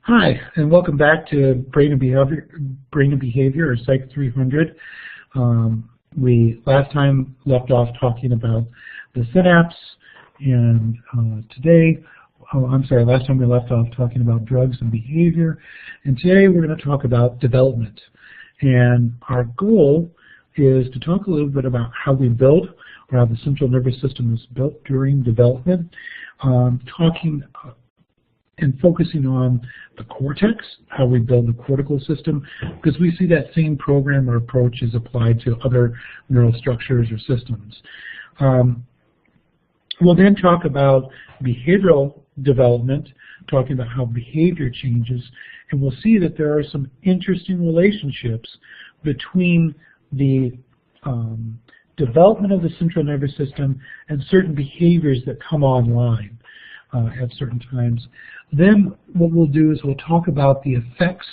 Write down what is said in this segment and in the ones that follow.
Hi, and welcome back to Brain and Behavior, or Psych 300. We last time left off talking about the synapse, and last time we left off talking about drugs and behavior, and today we're going to talk about development. And our goal is to talk a little bit about how we build, or how the central nervous system is built during development, talking and focusing on the cortex, how we build the cortical system, because we see that same program or approach is applied to other neural structures or systems. We'll then talk about behavioral development, talking about how behavior changes, and we'll see that there are some interesting relationships between the development of the central nervous system and certain behaviors that come online at certain times. Then what we'll do is we'll talk about the effects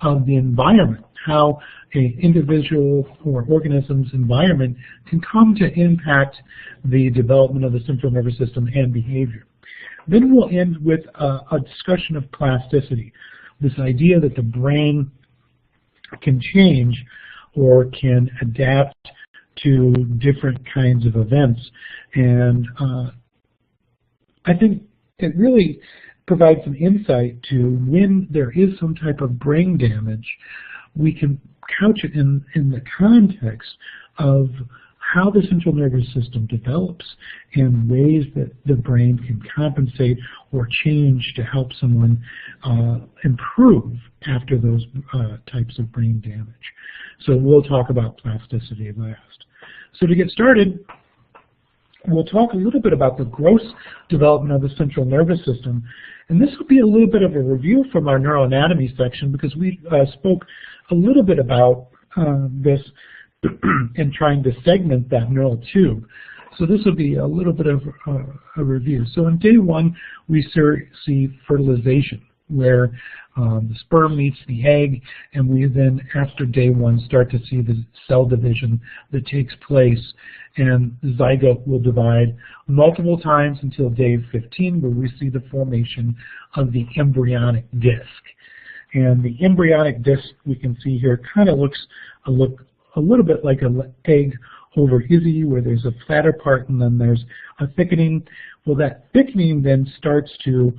of the environment, how an individual or organism's environment can come to impact the development of the central nervous system and behavior. Then we'll end with a discussion of plasticity, this idea that the brain can change or can adapt to different kinds of events. And I think it really provides some insight to when there is some type of brain damage, we can couch it in the context of how the central nervous system develops and ways that the brain can compensate or change to help someone improve after those types of brain damage. So we'll talk about plasticity last. So to get started, we'll talk a little bit about the gross development of the central nervous system. And this will be a little bit of a review from our neuroanatomy section, because we spoke a little bit about this in trying to segment that neural tube. So this will be a little bit of a review. So in day one, we see fertilization, where the sperm meets the egg, and we then, after day one, start to see the cell division that takes place, and the zygote will divide multiple times until day 15, where we see the formation of the embryonic disc. And the embryonic disc, we can see here, kind of looks a little bit like an egg over izzy, where there's a flatter part and then there's a thickening. Well, that thickening then starts to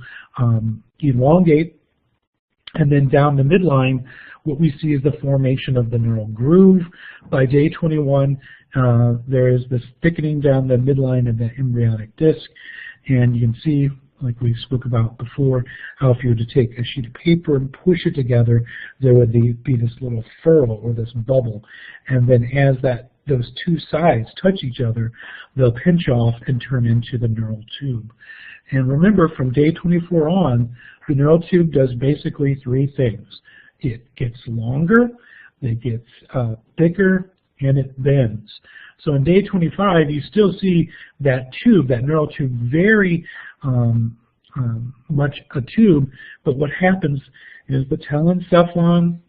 elongate, and then down the midline, what we see is the formation of the neural groove. By day 21, there is this thickening down the midline of the embryonic disc, and you can see, like we spoke about before, how if you were to take a sheet of paper and push it together, there would be this little furl or this bubble, and then as those two sides touch each other, they'll pinch off and turn into the neural tube. And remember, from day 24 on, the neural tube does basically three things. It gets longer, it gets thicker, and it bends. So in day 25, you still see that tube, that neural tube, very much a tube, but what happens is the telencephalon,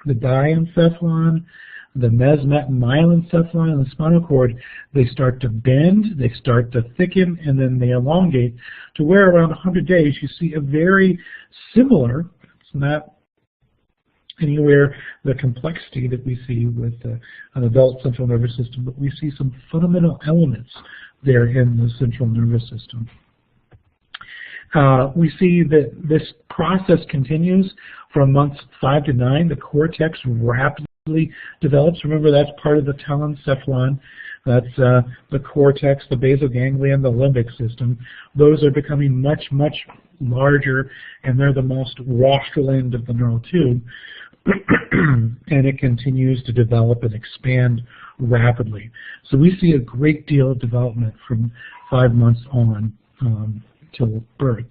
the diencephalon, the mesomyelencephalon, and the spinal cord, they start to bend, they start to thicken, and then they elongate to where around 100 days you see a very similar, it's not anywhere the complexity that we see with an adult central nervous system, but we see some fundamental elements there in the central nervous system. We see that this process continues from months 5 to 9. The cortex rapidly develops. Remember, that's part of the telencephalon. That's the cortex, the basal ganglia, and the limbic system. Those are becoming much, much larger, and they're the most rostral end of the neural tube. And it continues to develop and expand rapidly. So we see a great deal of development from 5 months on till birth.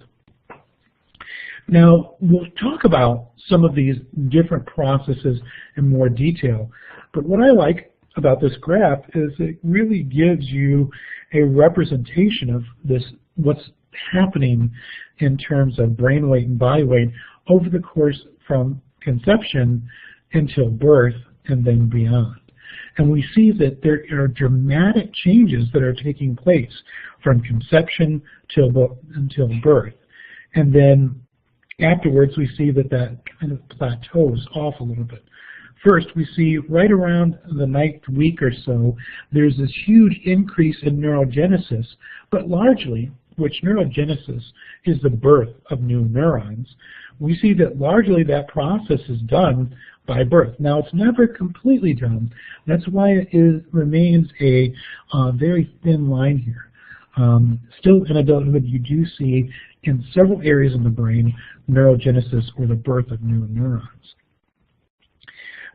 Now, we'll talk about some of these different processes in more detail, but what I like about this graph is it really gives you a representation of this, what's happening in terms of brain weight and body weight over the course from conception until birth and then beyond. And we see that there are dramatic changes that are taking place from conception until birth. And then afterwards we see that that kind of plateaus off a little bit. First, we see right around the 9th week or so, there's this huge increase in neurogenesis, but largely, which neurogenesis is the birth of new neurons, we see that largely that process is done by birth. Now, it's never completely done. That's why it remains a very thin line here. Still in adulthood, you do see in several areas in the brain neurogenesis, or the birth of new neurons.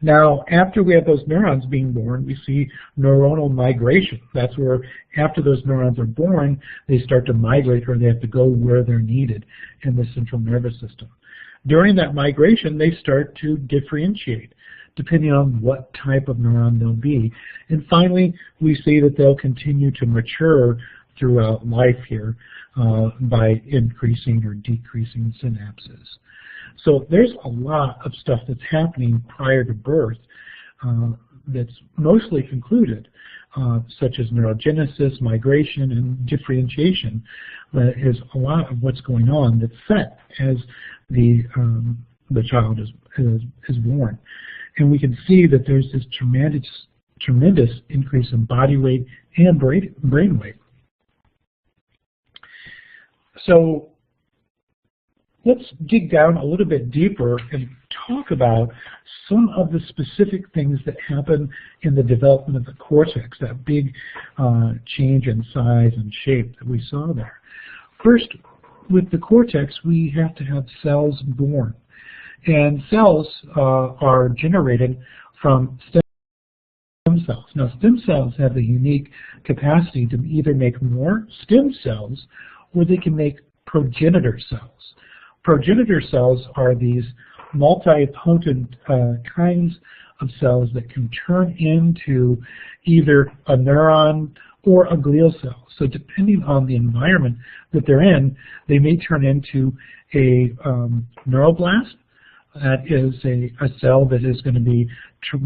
Now, after we have those neurons being born, we see neuronal migration. That's where, after those neurons are born, they start to migrate, or they have to go where they're needed in the central nervous system. During that migration, they start to differentiate, depending on what type of neuron they'll be. And finally, we see that they'll continue to mature throughout life here by increasing or decreasing synapses. So there's a lot of stuff that's happening prior to birth that's mostly concluded, such as neurogenesis, migration, and differentiation. Is a lot of what's going on that's set as the child is born. And we can see that there's this tremendous increase in body weight and brain weight. So let's dig down a little bit deeper and talk about some of the specific things that happen in the development of the cortex, that big change in size and shape that we saw there. First, with the cortex, we have to have cells born. And cells are generated from stem cells. Now, stem cells have the unique capacity to either make more stem cells, or they can make progenitor cells. Progenitor cells are these multipotent kinds of cells that can turn into either a neuron or a glial cell. So depending on the environment that they're in, they may turn into a neuroblast. That is a cell that is going to be,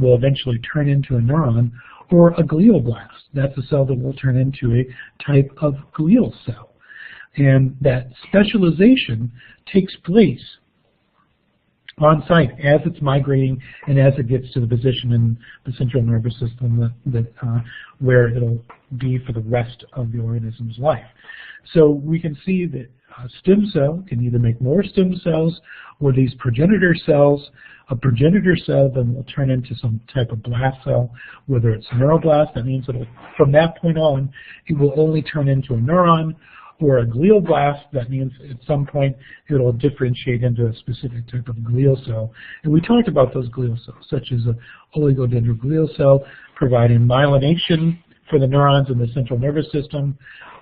will eventually turn into a neuron, or a glioblast. That's a cell that will turn into a type of glial cell. And that specialization takes place on site as it's migrating and as it gets to the position in the central nervous system where it'll be for the rest of the organism's life. So we can see that a stem cell can either make more stem cells or these progenitor cells. A progenitor cell then will turn into some type of blast cell, whether it's neuroblast. That means that from that point on, it will only turn into a neuron, or a glioblast. That means at some point it'll differentiate into a specific type of glial cell. And we talked about those glial cells, such as an oligodendroglial cell, providing myelination for the neurons in the central nervous system,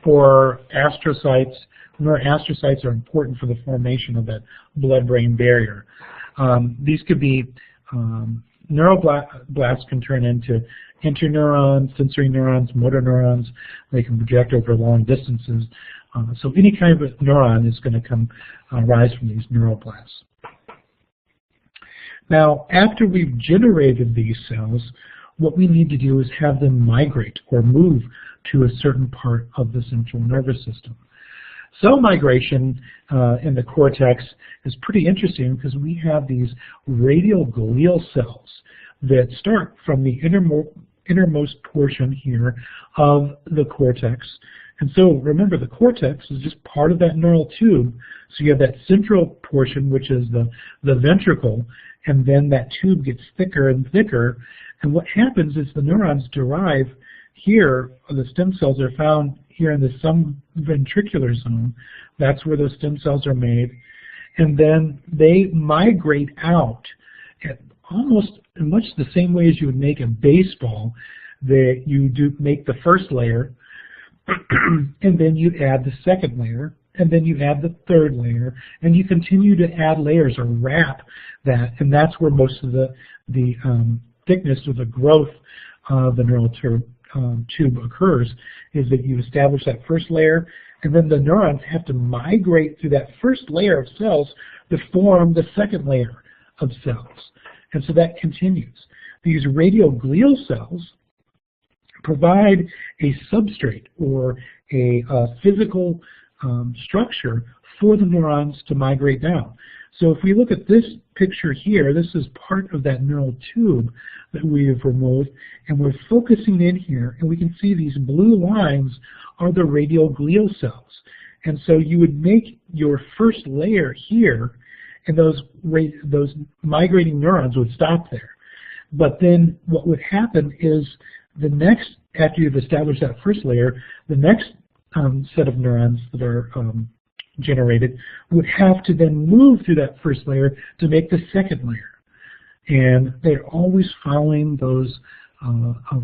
or astrocytes. Remember, astrocytes are important for the formation of that blood-brain barrier. These could be neuroblasts can turn into interneurons, sensory neurons, motor neurons. They can project over long distances. So any kind of neuron is going to rise from these neuroblasts. Now, after we've generated these cells, what we need to do is have them migrate or move to a certain part of the central nervous system. Cell migration in the cortex is pretty interesting because we have these radial glial cells that start from the innermost portion here of the cortex. And so remember, the cortex is just part of that neural tube. So you have that central portion, which is the ventricle, and then that tube gets thicker and thicker. And what happens is the neurons derive here, the stem cells are found here in the subventricular zone. That's where those stem cells are made. And then they migrate out at almost in much the same way as you would make a baseball. That you do make the first layer, and then you add the second layer, and then you add the third layer, and you continue to add layers or wrap that, and that's where most of the thickness or the growth of the neural tube occurs, is that you establish that first layer, and then the neurons have to migrate through that first layer of cells to form the second layer of cells. And so that continues. These radial glial cells provide a substrate or a physical structure for the neurons to migrate down. So if we look at this picture here, this is part of that neural tube that we have removed, and we're focusing in here, and we can see these blue lines are the radial glial cells. And so you would make your first layer here, and those migrating neurons would stop there. But then what would happen is the next, after you've established that first layer, the next set of neurons that are generated would have to then move through that first layer to make the second layer. And they're always following those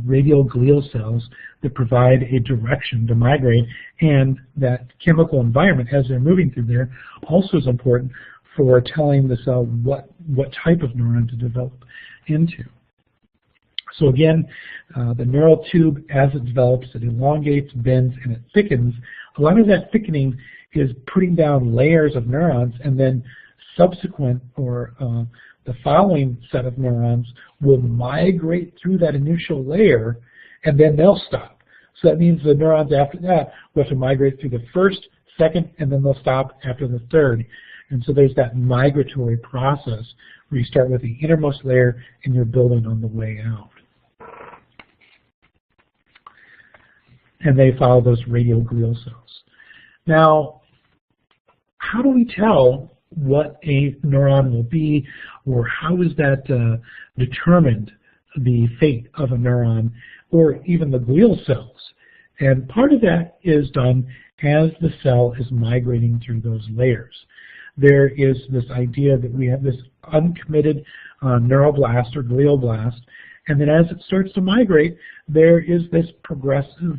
radial glial cells that provide a direction to migrate, and that chemical environment as they're moving through there also is important for telling the cell what type of neuron to develop into. So again, the neural tube, as it develops, it elongates, bends, and it thickens. A lot of that thickening is putting down layers of neurons, and then subsequent or the following set of neurons will migrate through that initial layer, and then they'll stop. So that means the neurons after that will have to migrate through the first, second, and then they'll stop after the third. And so there's that migratory process where you start with the innermost layer and you're building on the way out. And they follow those radial glial cells. Now, how do we tell what a neuron will be, or how is that determined, the fate of a neuron, or even the glial cells? And part of that is done as the cell is migrating through those layers. There is this idea that we have this uncommitted neuroblast or glioblast, and then as it starts to migrate, there is this progressive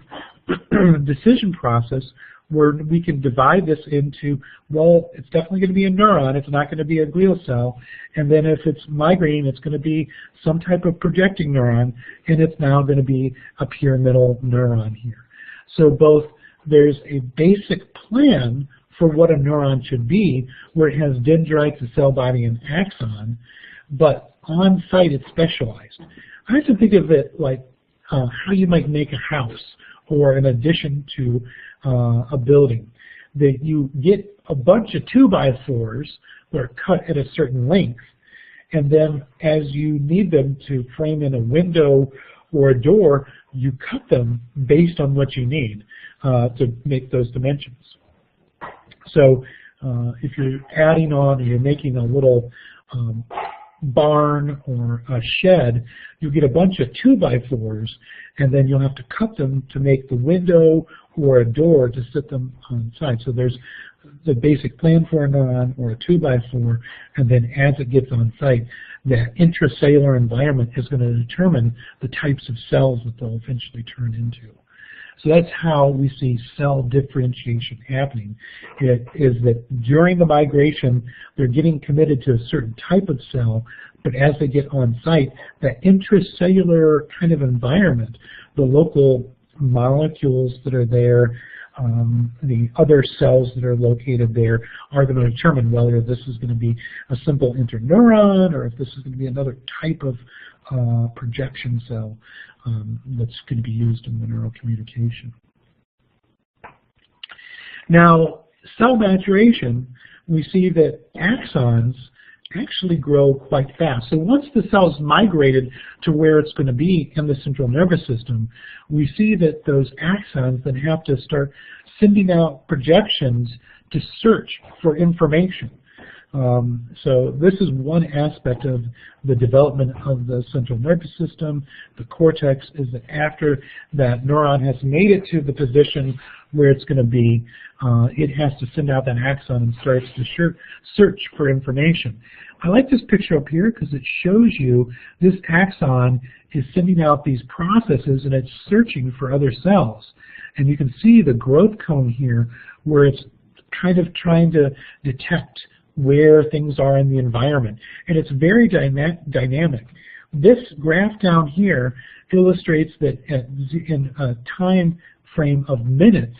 decision process where we can divide this into, well, it's definitely going to be a neuron, it's not going to be a glial cell, and then if it's migrating, it's going to be some type of projecting neuron, and it's now going to be a pyramidal neuron here. So both there's a basic plan for what a neuron should be, where it has dendrites, a cell body, and axon, but on site it's specialized. I like to think of it like how you might make a house or an addition to a building. That you get a bunch of 2x4s that are cut at a certain length, and then as you need them to frame in a window or a door, you cut them based on what you need to make those dimensions. So if you're adding on or you're making a little barn or a shed, you get a bunch of 2x4s, and then you'll have to cut them to make the window or a door to sit them on side. So there's the basic plan for a neuron or a 2x4, and then as it gets on site, the intracellular environment is going to determine the types of cells that they'll eventually turn into. So that's how we see cell differentiation happening. It is that during the migration, they're getting committed to a certain type of cell, but as they get on site, that intracellular kind of environment, the local molecules that are there, the other cells that are located there are going to determine whether this is going to be a simple interneuron or if this is going to be another type of projection cell that's going to be used in the neural communication. Now, cell maturation, we see that axons actually grow quite fast. So once the cell's migrated to where it's going to be in the central nervous system, we see that those axons then have to start sending out projections to search for information. So this is one aspect of the development of the central nervous system. The cortex is that after that neuron has made it to the position where it's going to be, it has to send out that axon and starts to search for information. I like this picture up here because it shows you this axon is sending out these processes and it's searching for other cells. And you can see the growth cone here where it's kind of trying to detect where things are in the environment. And it's very dynamic. This graph down here illustrates that in a time frame of minutes,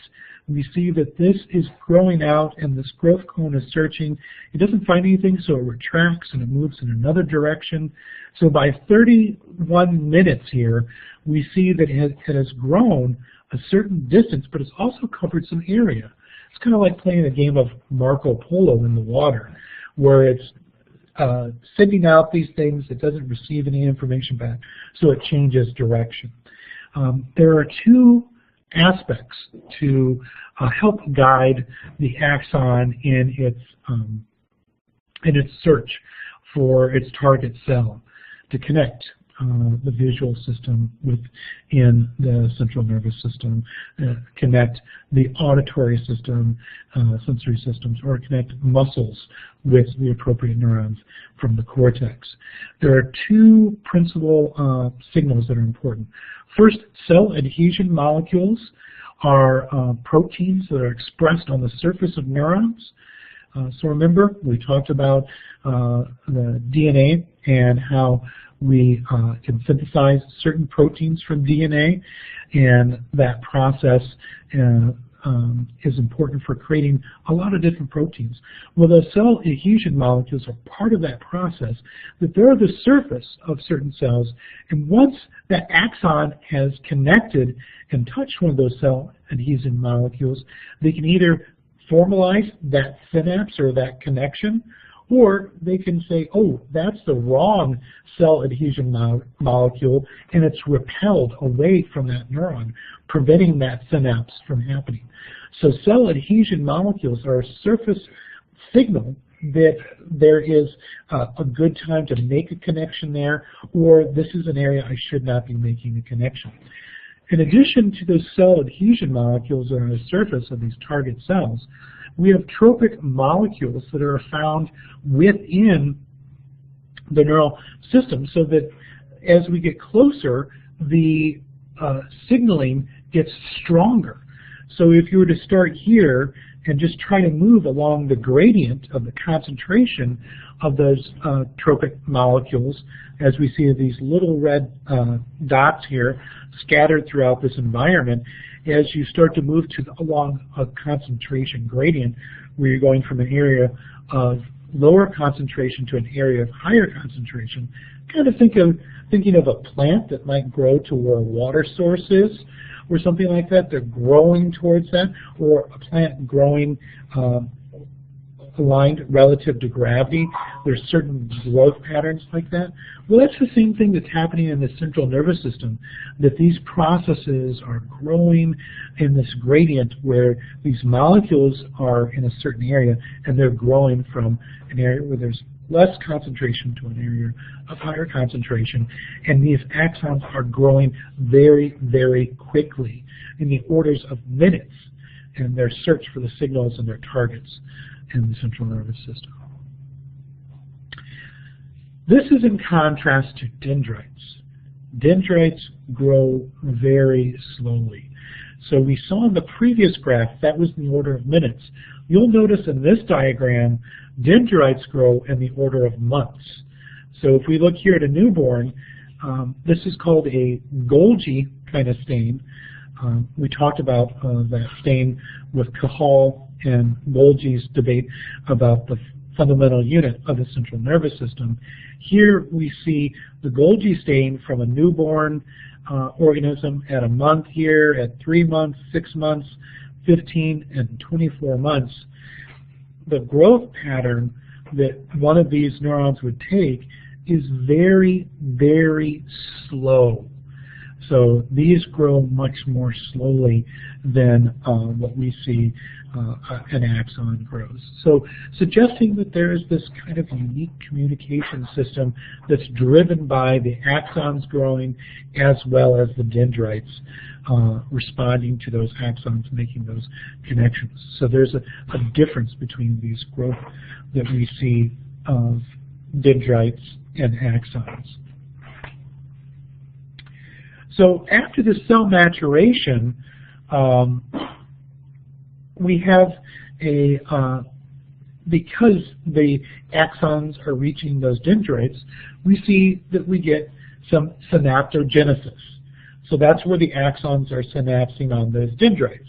we see that this is growing out and this growth cone is searching. It doesn't find anything, so it retracts and it moves in another direction. So by 31 minutes here, we see that it has grown a certain distance, but it's also covered some area. It's kind of like playing a game of Marco Polo in the water, where it's sending out these things, it doesn't receive any information back, so it changes direction. There are two aspects to help guide the axon in its search for its target cell to connect the visual system within the central nervous system, connect the auditory system, sensory systems, or connect muscles with the appropriate neurons from the cortex. There are two principal signals that are important. First, cell adhesion molecules are proteins that are expressed on the surface of neurons. So remember, we talked about the DNA and how we can synthesize certain proteins from DNA, and that process is important for creating a lot of different proteins. Well, the cell adhesion molecules are part of that process, that they're the surface of certain cells, and once that axon has connected and touched one of those cell adhesion molecules, they can either formalize that synapse or that connection, or they can say, oh, that's the wrong cell adhesion molecule, and it's repelled away from that neuron, preventing that synapse from happening. So cell adhesion molecules are a surface signal that there is a good time to make a connection there, or this is an area I should not be making a connection. In addition to those cell adhesion molecules that are on the surface of these target cells, we have tropic molecules that are found within the neural system, so that as we get closer, the signaling gets stronger. So if you were to start here and just try to move along the gradient of the concentration of those tropic molecules, as we see these little red dots here scattered throughout this environment, as you start to move along a concentration gradient, where you're going from an area of lower concentration to an area of higher concentration, kind of thinking of a plant that might grow to where a water source is, or something like that. They're growing towards that, or a plant growing aligned relative to gravity. There's certain growth patterns like that. Well, that's the same thing that's happening in the central nervous system, that these processes are growing in this gradient where these molecules are in a certain area, and they're growing from an area where there's less concentration to an area of higher concentration, and these axons are growing very, very quickly, in the orders of minutes, in their search for the signals and their targets in the central nervous system. This is in contrast to dendrites. Dendrites grow very slowly. So we saw in the previous graph that was in the order of minutes. You'll notice in this diagram, dendrites grow in the order of months. So if we look here at a newborn, this is called a Golgi kind of stain. We talked about that stain with Cajal and Golgi's debate about the fundamental unit of the central nervous system. Here we see the Golgi stain from a newborn organism at a month here, at 3 months, 6 months, 15, and 24 months. The growth pattern that one of these neurons would take is very, very slow. So these grow much more slowly than what we see an axon grows. So suggesting that there is this kind of unique communication system that's driven by the axons growing as well as the dendrites responding to those axons, making those connections. So there's a difference between these growth that we see of dendrites and axons. So after the cell maturation, we have because the axons are reaching those dendrites, we see that we get some synaptogenesis. So that's where the axons are synapsing on those dendrites.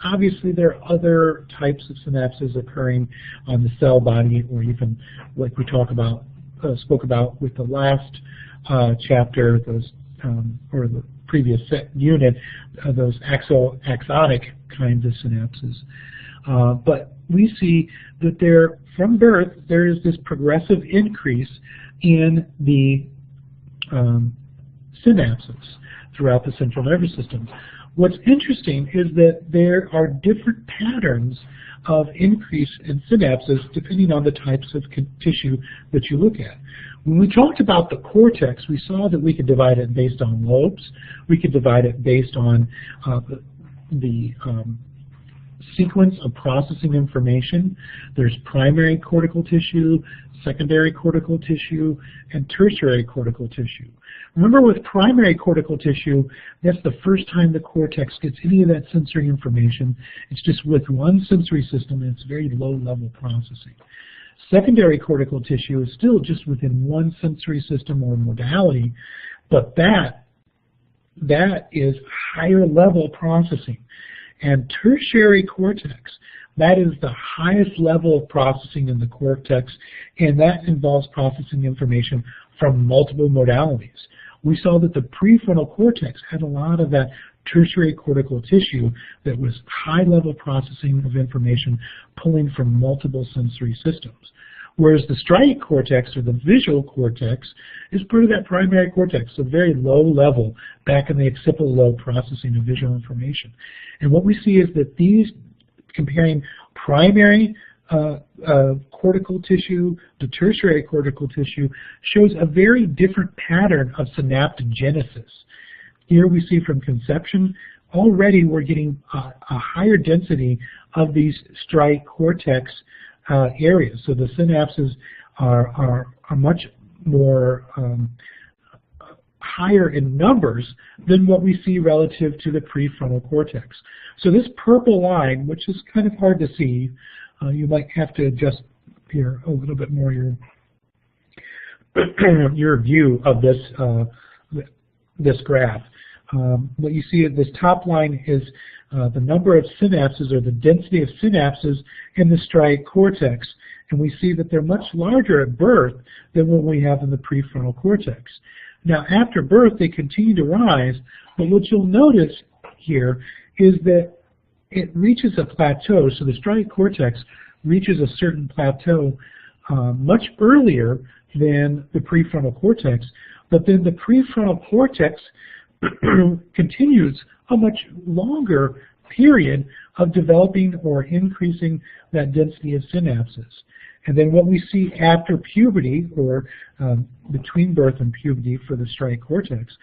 Obviously, there are other types of synapses occurring on the cell body, or even like we spoke about with the last chapter, those or the previous unit, those axonic kinds of synapses. But we see that from birth, there is this progressive increase in the synapses throughout the central nervous system. What's interesting is that there are different patterns of increase in synapses depending on the types of tissue that you look at. When we talked about the cortex, we saw that we could divide it based on lobes. We could divide it based on the sequence of processing information. There's primary cortical tissue, secondary cortical tissue, and tertiary cortical tissue. Remember, with primary cortical tissue, that's the first time the cortex gets any of that sensory information. It's just with one sensory system, and it's very low-level processing. Secondary cortical tissue is still just within one sensory system or modality, but that is higher-level processing. And tertiary cortex, that is the highest level of processing in the cortex, and that involves processing information from multiple modalities. We saw that the prefrontal cortex had a lot of that tertiary cortical tissue that was high-level processing of information pulling from multiple sensory systems. Whereas the striate cortex, or the visual cortex, is part of that primary cortex, so very low level, back in the occipital lobe processing of visual information. And what we see is that these, comparing primary cortical tissue to tertiary cortical tissue, shows a very different pattern of synaptogenesis. Here we see from conception, already we're getting a higher density of these striate cortex areas. So the synapses are much more higher in numbers than what we see relative to the prefrontal cortex. So this purple line, which is kind of hard to see, you might have to adjust here a little bit more your view of this graph. What you see at this top line is the number of synapses, or the density of synapses in the striate cortex, and we see that they're much larger at birth than what we have in the prefrontal cortex. Now, after birth, they continue to rise, but what you'll notice here is that it reaches a plateau. So the striate cortex reaches a certain plateau much earlier than the prefrontal cortex, but then the prefrontal cortex continues a much longer period of developing or increasing that density of synapses. And then what we see after puberty, or between birth and puberty for the striate cortex,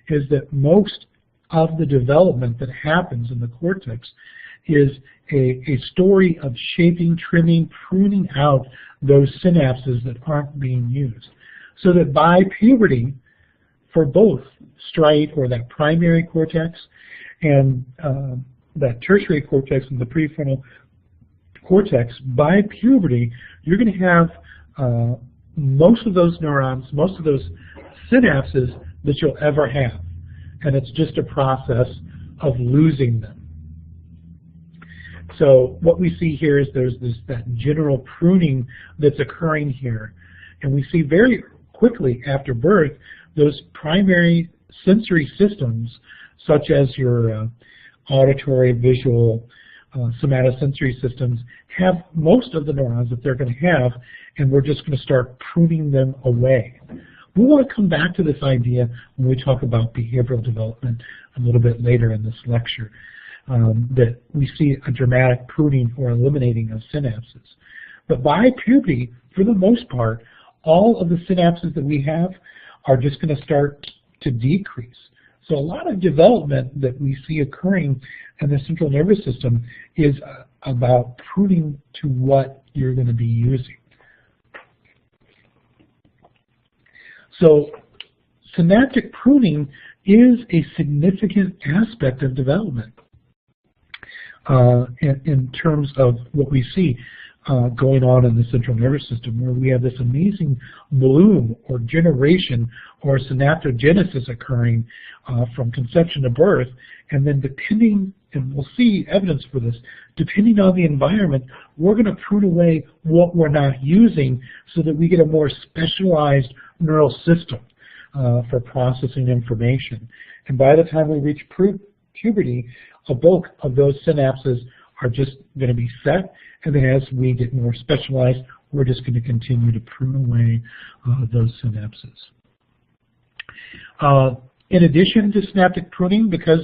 is that most of the development that happens in the cortex is a story of shaping, trimming, pruning out those synapses that aren't being used. So that by puberty, for both striate, or that primary cortex, and that tertiary cortex and the prefrontal cortex, by puberty, you're going to have most of those neurons, most of those synapses that you'll ever have. And it's just a process of losing them. So what we see here is there's that general pruning that's occurring here. And we see very quickly after birth, those primary sensory systems, such as your auditory, visual, somatosensory systems, have most of the neurons that they're going to have, and we're just going to start pruning them away. We want to come back to this idea when we talk about behavioral development a little bit later in this lecture, that we see a dramatic pruning or eliminating of synapses. But by puberty, for the most part, all of the synapses that we have are just going to start to decrease. So a lot of development that we see occurring in the central nervous system is about pruning to what you're going to be using. So synaptic pruning is a significant aspect of development in terms of what we see going on in the central nervous system, where we have this amazing bloom or generation or synaptogenesis occurring from conception to birth, and then depending, and we'll see evidence for this, depending on the environment, we're going to prune away what we're not using so that we get a more specialized neural system for processing information. And by the time we reach puberty, a bulk of those synapses are just going to be set, and then as we get more specialized, we're just going to continue to prune away those synapses. In addition to synaptic pruning, because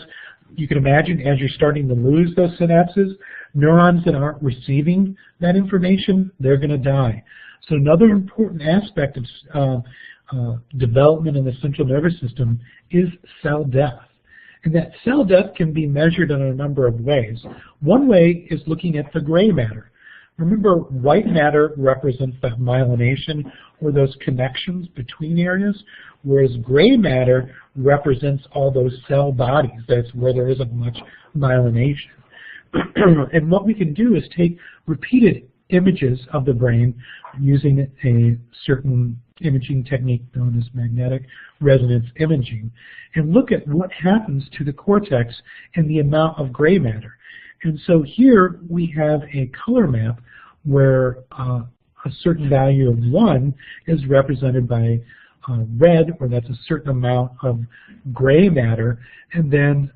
you can imagine as you're starting to lose those synapses, neurons that aren't receiving that information, they're going to die. So another important aspect of development in the central nervous system is cell death. And that cell death can be measured in a number of ways. One way is looking at the gray matter. Remember, white matter represents that myelination or those connections between areas, whereas gray matter represents all those cell bodies. That's where there isn't much myelination. And what we can do is take repeated images of the brain using a certain imaging technique known as magnetic resonance imaging and look at what happens to the cortex and the amount of gray matter. And so here we have a color map where a certain value of 1 is represented by red, or that's a certain amount of gray matter, and then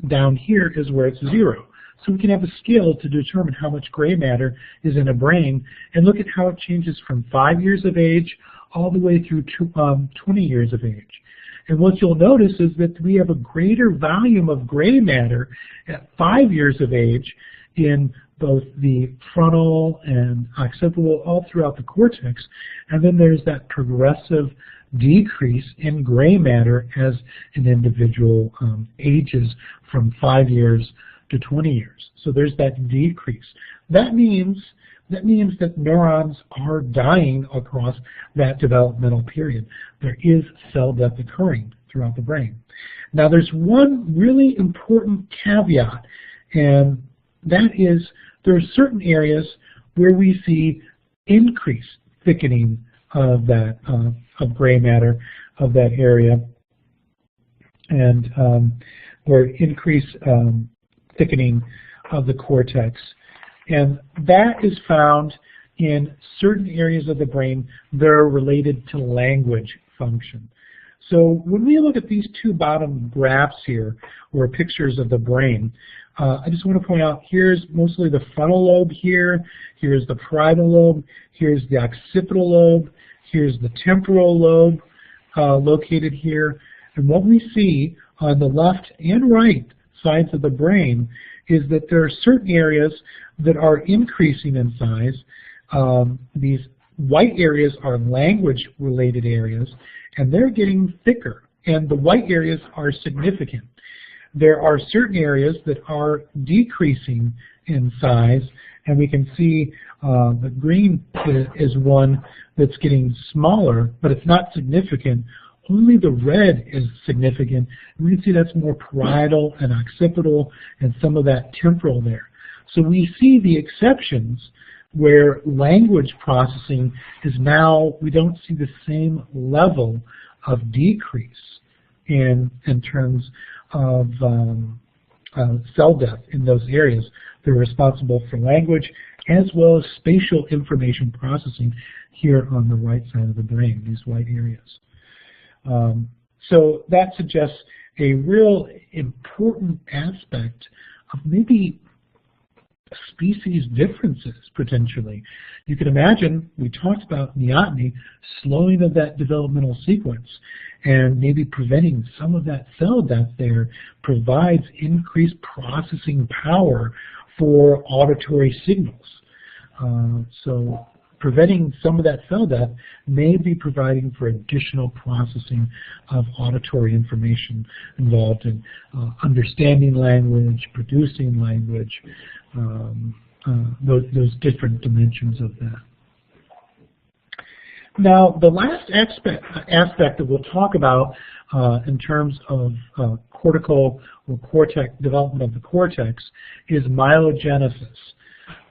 down here is where it's 0. So we can have a scale to determine how much gray matter is in a brain and look at how it changes from 5 years of age all the way through to 20 years of age. And what you'll notice is that we have a greater volume of gray matter at 5 years of age in both the frontal and occipital, all throughout the cortex. And then there's that progressive decrease in gray matter as an individual ages from 5 years to 20 years. So there's that decrease. That means that neurons are dying across that developmental period. There is cell death occurring throughout the brain. Now there's one really important caveat, and that is there are certain areas where we see increased thickening of that of gray matter of that area, and or increased thickening of the cortex. And that is found in certain areas of the brain that are related to language function. So when we look at these two bottom graphs here, or pictures of the brain, I just want to point out here's mostly the frontal lobe here, here's the parietal lobe, here's the occipital lobe, here's the temporal lobe located here. And what we see on the left and right sides of the brain is that there are certain areas that are increasing in size. These white areas are language-related areas, and they're getting thicker, and the white areas are significant. There are certain areas that are decreasing in size, and we can see the green is one that's getting smaller, but it's not significant. Only the red is significant. And we can see that's more parietal and occipital and some of that temporal there. So we see the exceptions where language processing is now, we don't see the same level of decrease in terms of cell death in those areas that are responsible for language as well as spatial information processing here on the right side of the brain, these white areas. So that suggests a real important aspect of maybe species differences, potentially. You can imagine, we talked about neoteny, slowing of that developmental sequence, and maybe preventing some of that cell death there provides increased processing power for auditory signals. So preventing some of that cell death may be providing for additional processing of auditory information involved in understanding language, producing language, those different dimensions of that. Now, the last aspect that we'll talk about in terms of cortical or cortex development of the cortex is myelogenesis.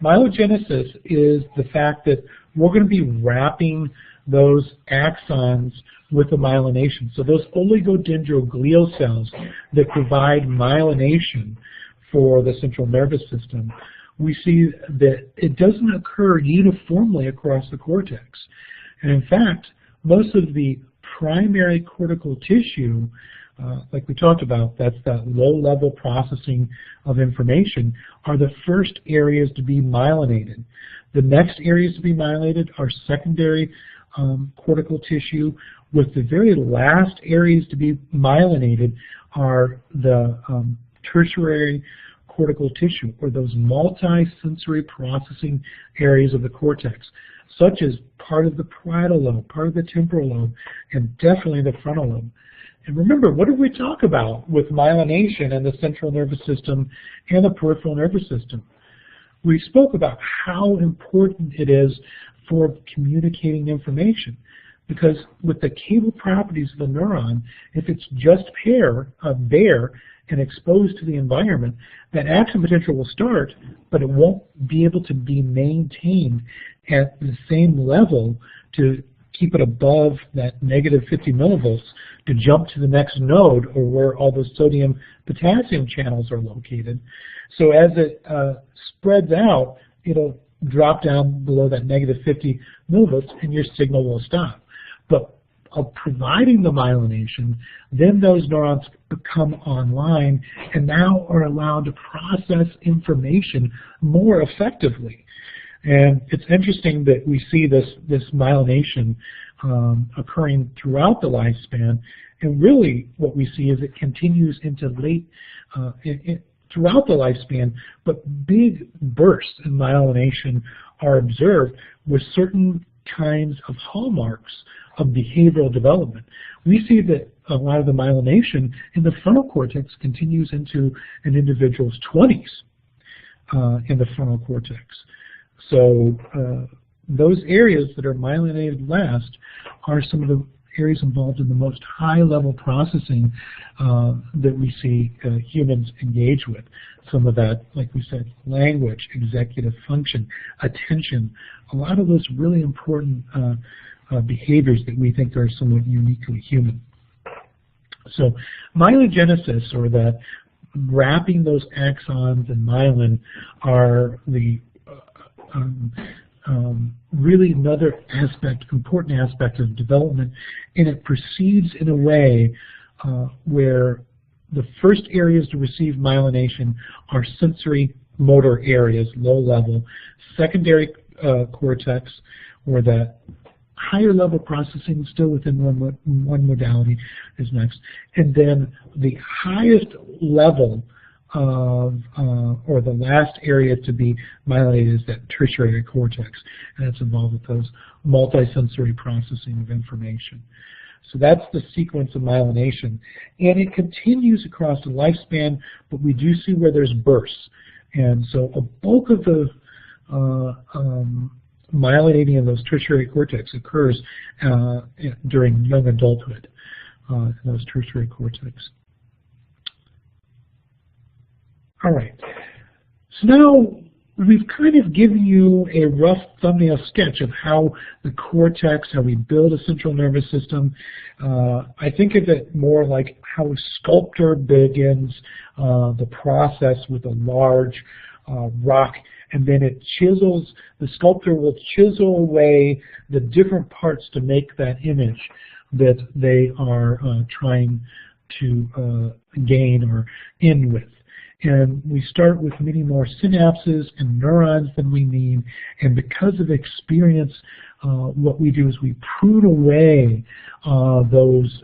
Myelogenesis is the fact that we're going to be wrapping those axons with the myelination. So those oligodendroglial cells that provide myelination for the central nervous system, we see that it doesn't occur uniformly across the cortex. And in fact, most of the primary cortical tissue like we talked about, that's that low-level processing of information, are the first areas to be myelinated. The next areas to be myelinated are secondary cortical tissue, with the very last areas to be myelinated are the tertiary cortical tissue, or those multi-sensory processing areas of the cortex, such as part of the parietal lobe, part of the temporal lobe, and definitely the frontal lobe. And remember, what did we talk about with myelination in the central nervous system and the peripheral nervous system? We spoke about how important it is for communicating information, because with the cable properties of the neuron, if it's just bare and exposed to the environment, that action potential will start, but it won't be able to be maintained at the same level to keep it above that -50 millivolts to jump to the next node, or where all those sodium-potassium channels are located. So as it spreads out, it'll drop down below that -50 millivolts and your signal will stop. But providing the myelination, then those neurons become online and now are allowed to process information more effectively. And it's interesting that we see this myelination occurring throughout the lifespan, and really what we see is it continues into throughout the lifespan, but big bursts in myelination are observed with certain kinds of hallmarks of behavioral development. We see that a lot of the myelination in the frontal cortex continues into an individual's 20s in the frontal cortex. So those areas that are myelinated last are some of the areas involved in the most high-level processing that we see humans engage with. Some of that, like we said, language, executive function, attention, a lot of those really important behaviors that we think are somewhat uniquely human. So myelogenesis, or that wrapping those axons in myelin, are the really another aspect, important aspect of development, and it proceeds in a way where the first areas to receive myelination are sensory motor areas, low level, secondary cortex, or that higher level processing still within one modality is next, and then the highest level of, or the last area to be myelinated, is that tertiary cortex, and it's involved with those multisensory processing of information. So that's the sequence of myelination, and it continues across the lifespan, but we do see where there's bursts. And so a bulk of the myelinating of those tertiary cortex occurs during young adulthood in those tertiary cortex. All right, so now we've kind of given you a rough thumbnail sketch of how the cortex, how we build a central nervous system. I think of it more like how a sculptor begins the process with a large rock, and then it chisels, the sculptor will chisel away the different parts to make that image that they are trying to gain or end with. And we start with many more synapses and neurons than we need, and because of experience, what we do is we prune away those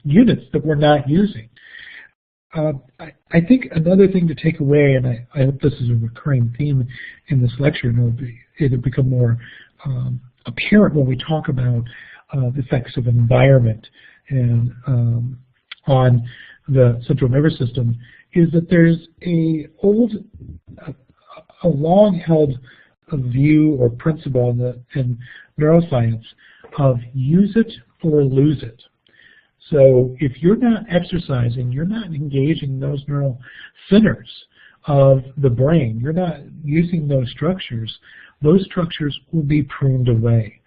units that we're not using. I think another thing to take away, and I hope this is a recurring theme in this lecture, and it'll become more apparent when we talk about the effects of environment and on the central nervous system, is that there's a long-held view or principle in neuroscience of use it or lose it. So if you're not exercising, you're not engaging those neural centers of the brain, you're not using those structures will be pruned away.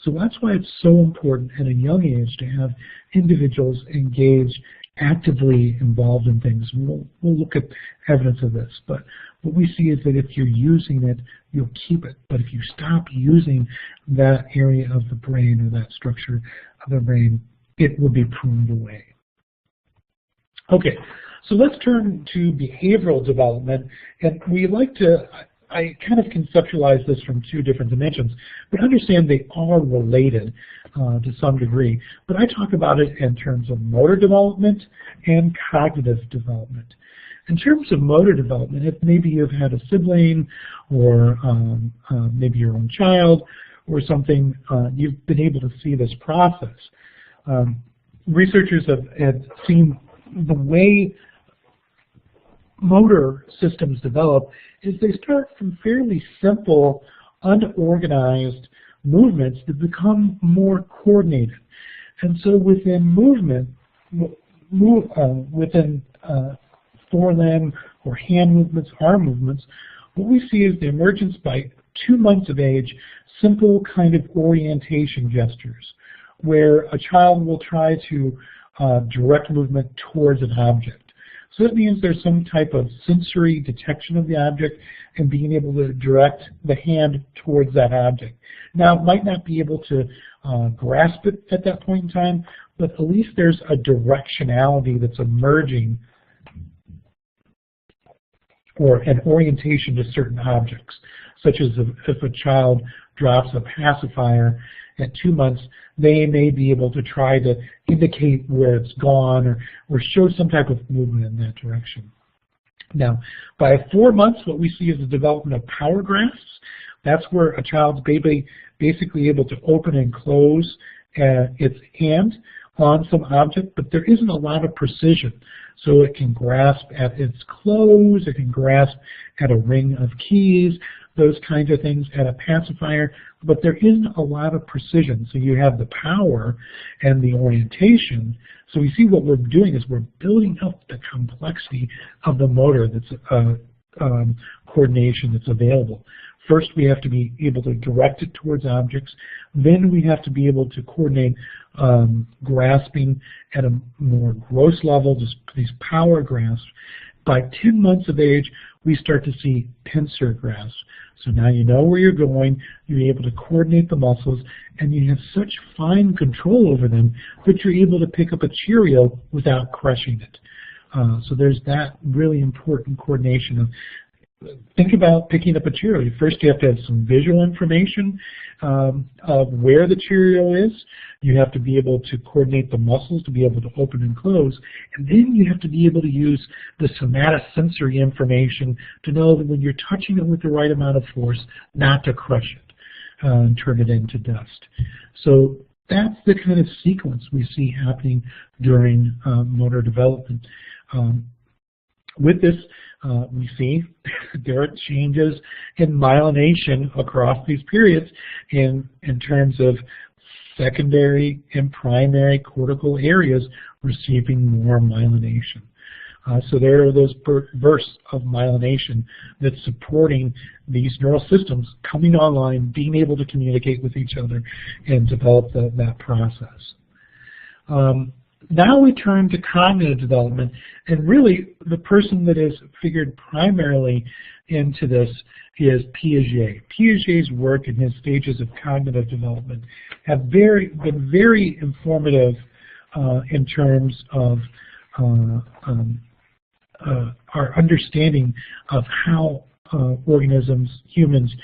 So that's why it's so important at a young age to have individuals engaged, actively involved in things. We'll look at evidence of this, but what we see is that if you're using it, you'll keep it. But if you stop using that area of the brain or that structure of the brain, it will be pruned away. Okay, so let's turn to behavioral development, and we like to, I kind of conceptualize this from two different dimensions, but understand they are related to some degree. But I talk about it in terms of motor development and cognitive development. In terms of motor development, if maybe you've had a sibling or maybe your own child or something, you've been able to see this process. Researchers have seen the way motor systems develop is they start from fairly simple, unorganized movements that become more coordinated. And so within movement, within forelimb or hand movements, arm movements, what we see is the emergence by 2 months of age, simple kind of orientation gestures, where a child will try to direct movement towards an object. So that means there's some type of sensory detection of the object and being able to direct the hand towards that object. Now, it might not be able to grasp it at that point in time, but at least there's a directionality that's emerging, or an orientation to certain objects, such as if a child drops a pacifier at 2 months, they may be able to try to indicate where it's gone or show some type of movement in that direction. Now, by 4 months, what we see is the development of power grasps. That's where a child's basically able to open and close its hand on some object, but there isn't a lot of precision. So it can grasp at its clothes, it can grasp at a ring of keys, those kinds of things, at a pacifier, but there isn't a lot of precision. So you have the power and the orientation. So we see what we're doing is we're building up the complexity of the motor that's coordination that's available. First, we have to be able to direct it towards objects. Then we have to be able to coordinate grasping at a more gross level, just these power grasps. By 10 months of age, we start to see pincer grasps. So now you know where you're going, you're able to coordinate the muscles, and you have such fine control over them that you're able to pick up a Cheerio without crushing it. So there's that really important coordination of, think about picking up a Cheerio. First, you have to have some visual information of where the Cheerio is. You have to be able to coordinate the muscles to be able to open and close. And then you have to be able to use the somatosensory information to know that when you're touching it with the right amount of force, not to crush it and turn it into dust. So that's the kind of sequence we see happening during motor development. With this, we see there are changes in myelination across these periods in terms of secondary and primary cortical areas receiving more myelination. So there are those bursts of myelination that's supporting these neural systems coming online, being able to communicate with each other and develop that process. Now we turn to cognitive development, and really the person that is figured primarily into this is Piaget. Piaget's work and his stages of cognitive development have been very informative in terms of our understanding of how organisms, humans,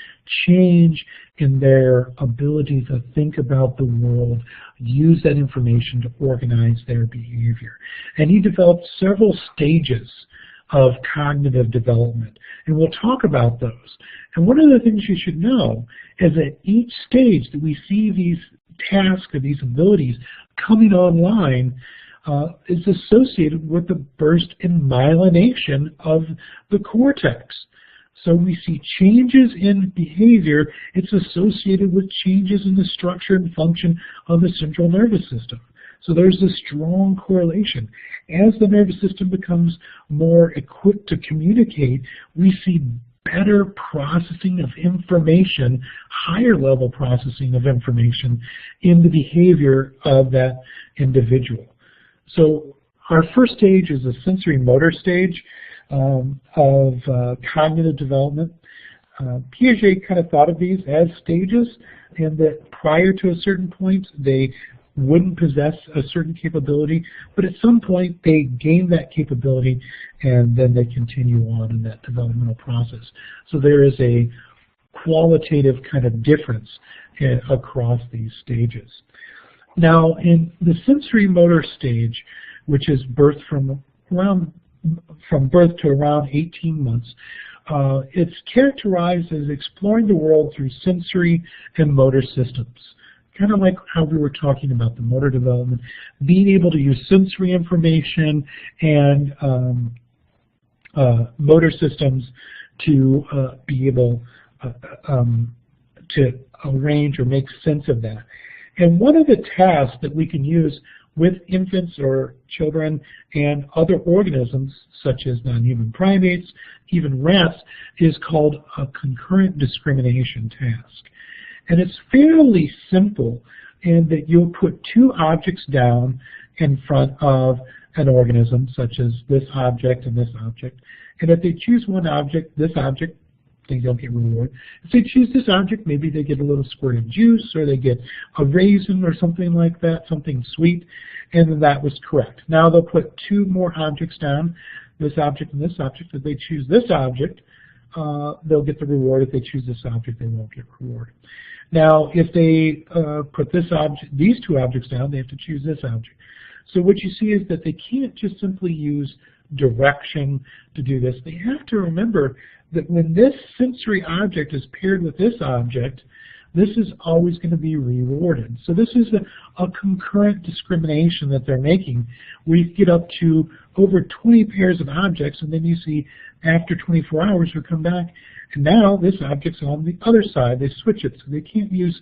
change in their ability to think about the world, use that information to organize their behavior. And he developed several stages of cognitive development, and we'll talk about those. And one of the things you should know is that each stage that we see these tasks or these abilities coming online is associated with the burst in myelination of the cortex. So we see changes in behavior. It's associated with changes in the structure and function of the central nervous system. So there's a strong correlation. As the nervous system becomes more equipped to communicate, we see better processing of information, higher level processing of information in the behavior of that individual. So our first stage is a sensory motor stage of cognitive development. Piaget kind of thought of these as stages, and that prior to a certain point they wouldn't possess a certain capability, but at some point they gain that capability and then they continue on in that developmental process. So there is a qualitative kind of difference across these stages. Now, in the sensory motor stage, which is birth from birth to around 18 months, it's characterized as exploring the world through sensory and motor systems. Kind of like how we were talking about the motor development, being able to use sensory information and motor systems to be able to arrange or make sense of that. And one of the tasks that we can use with infants or children and other organisms, such as non-human primates, even rats, is called a concurrent discrimination task. And it's fairly simple in that you'll put two objects down in front of an organism, such as this object and this object. And if they choose one object, this object, they don't get reward. If they choose this object, maybe they get a little squirt of juice, or they get a raisin or something like that, something sweet, and then that was correct. Now they'll put two more objects down, this object and this object. If they choose this object, they'll get the reward. If they choose this object, they won't get reward. Now, if they put these two objects down, they have to choose this object. So what you see is that they can't just simply use direction to do this. They have to remember that when this sensory object is paired with this object, this is always going to be rewarded. So this is a concurrent discrimination that they're making. We get up to over 20 pairs of objects, and then you see after 24 hours we come back, and now this object's on the other side. They switch it, so they can't use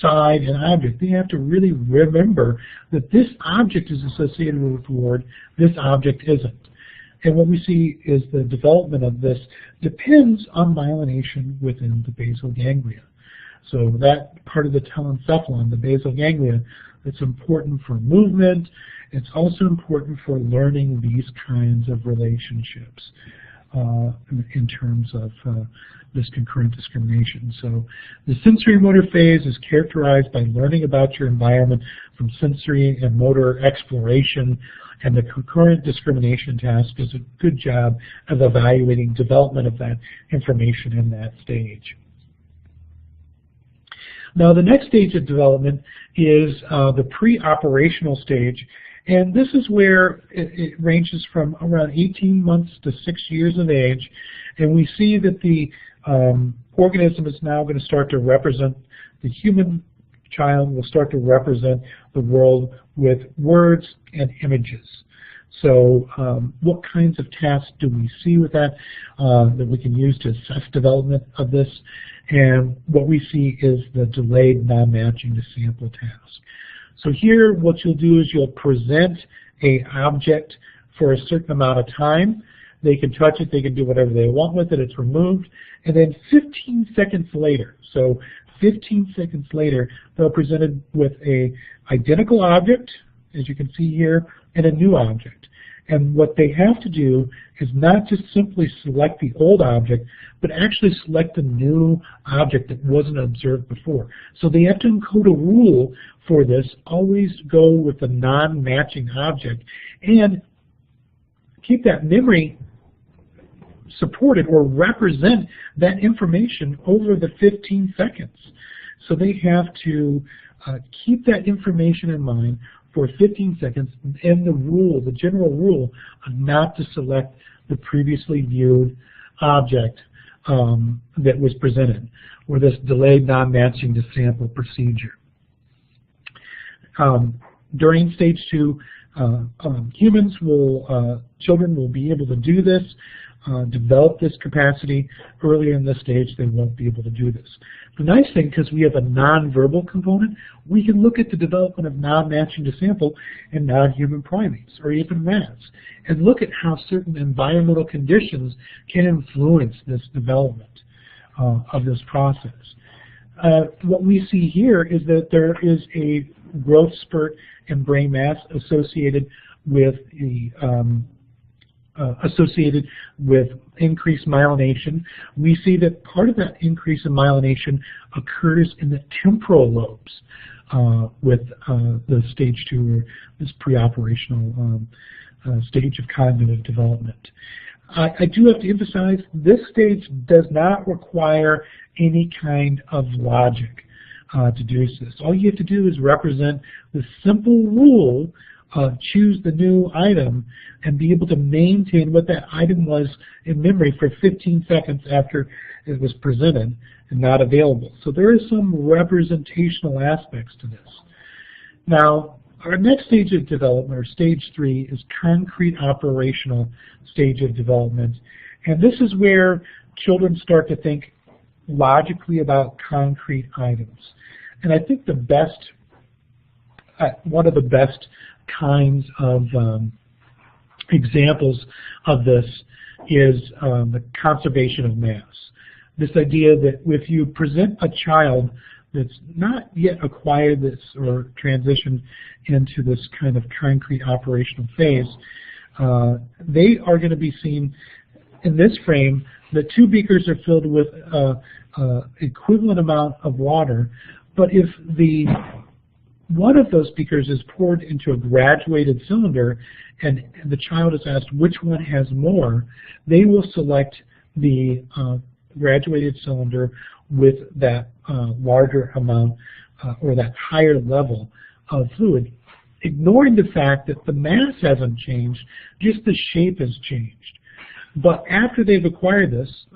side and object. They have to really remember that this object is associated with reward, this object isn't. And what we see is the development of this depends on myelination within the basal ganglia. So that part of the telencephalon, the basal ganglia, it's important for movement. It's also important for learning these kinds of relationships in terms of this concurrent discrimination. So the sensory motor phase is characterized by learning about your environment from sensory and motor exploration, and the concurrent discrimination task does a good job of evaluating development of that information in that stage. Now the next stage of development is the pre-operational stage, and this is where it ranges from around 18 months to 6 years of age, and we see that the organism is now going to start to represent, the human child will start to represent the world with words and images. So what kinds of tasks do we see with that that we can use to assess development of this? And what we see is the delayed non-matching to sample task. So here what you'll do is you'll present an object for a certain amount of time. They can touch it, they can do whatever they want with it, it's removed, and then 15 seconds later, so 15 seconds later, they're presented with an identical object, as you can see here, and a new object. And what they have to do is not just simply select the old object, but actually select the new object that wasn't observed before. So they have to encode a rule for this, always go with the non-matching object, and keep that memory supported or represent that information over the 15 seconds. So they have to keep that information in mind for 15 seconds, and the rule, the general rule, of not to select the previously viewed object that was presented, or this delayed non-matching to sample procedure. During stage 2, children will be able to do this, develop this capacity. Earlier in this stage, they won't be able to do this. The nice thing, because we have a non-verbal component, we can look at the development of non-matching to sample in non-human primates, or even rats, and look at how certain environmental conditions can influence this development of this process. What we see here is that there is a growth spurt in brain mass associated with the associated with increased myelination. We see that part of that increase in myelination occurs in the temporal lobes with the stage 2 or this preoperational stage of cognitive development. I do have to emphasize this stage does not require any kind of logic to do this. All you have to do is represent the simple rule of choose the new item and be able to maintain what that item was in memory for 15 seconds after it was presented and not available. So there is some representational aspects to this. Now, our next stage of development, or stage 3, is concrete operational stage of development. And this is where children start to think logically about concrete items. And I think the best, one of the best kinds of examples of this is the conservation of mass. This idea that if you present a child that's not yet acquired this or transitioned into this kind of concrete operational phase, they are going to be seen in this frame that 2 beakers are filled with equivalent amount of water, but if one of those beakers is poured into a graduated cylinder and the child is asked which one has more, they will select the graduated cylinder with that larger amount or that higher level of fluid, ignoring the fact that the mass hasn't changed, just the shape has changed. But after they've acquired this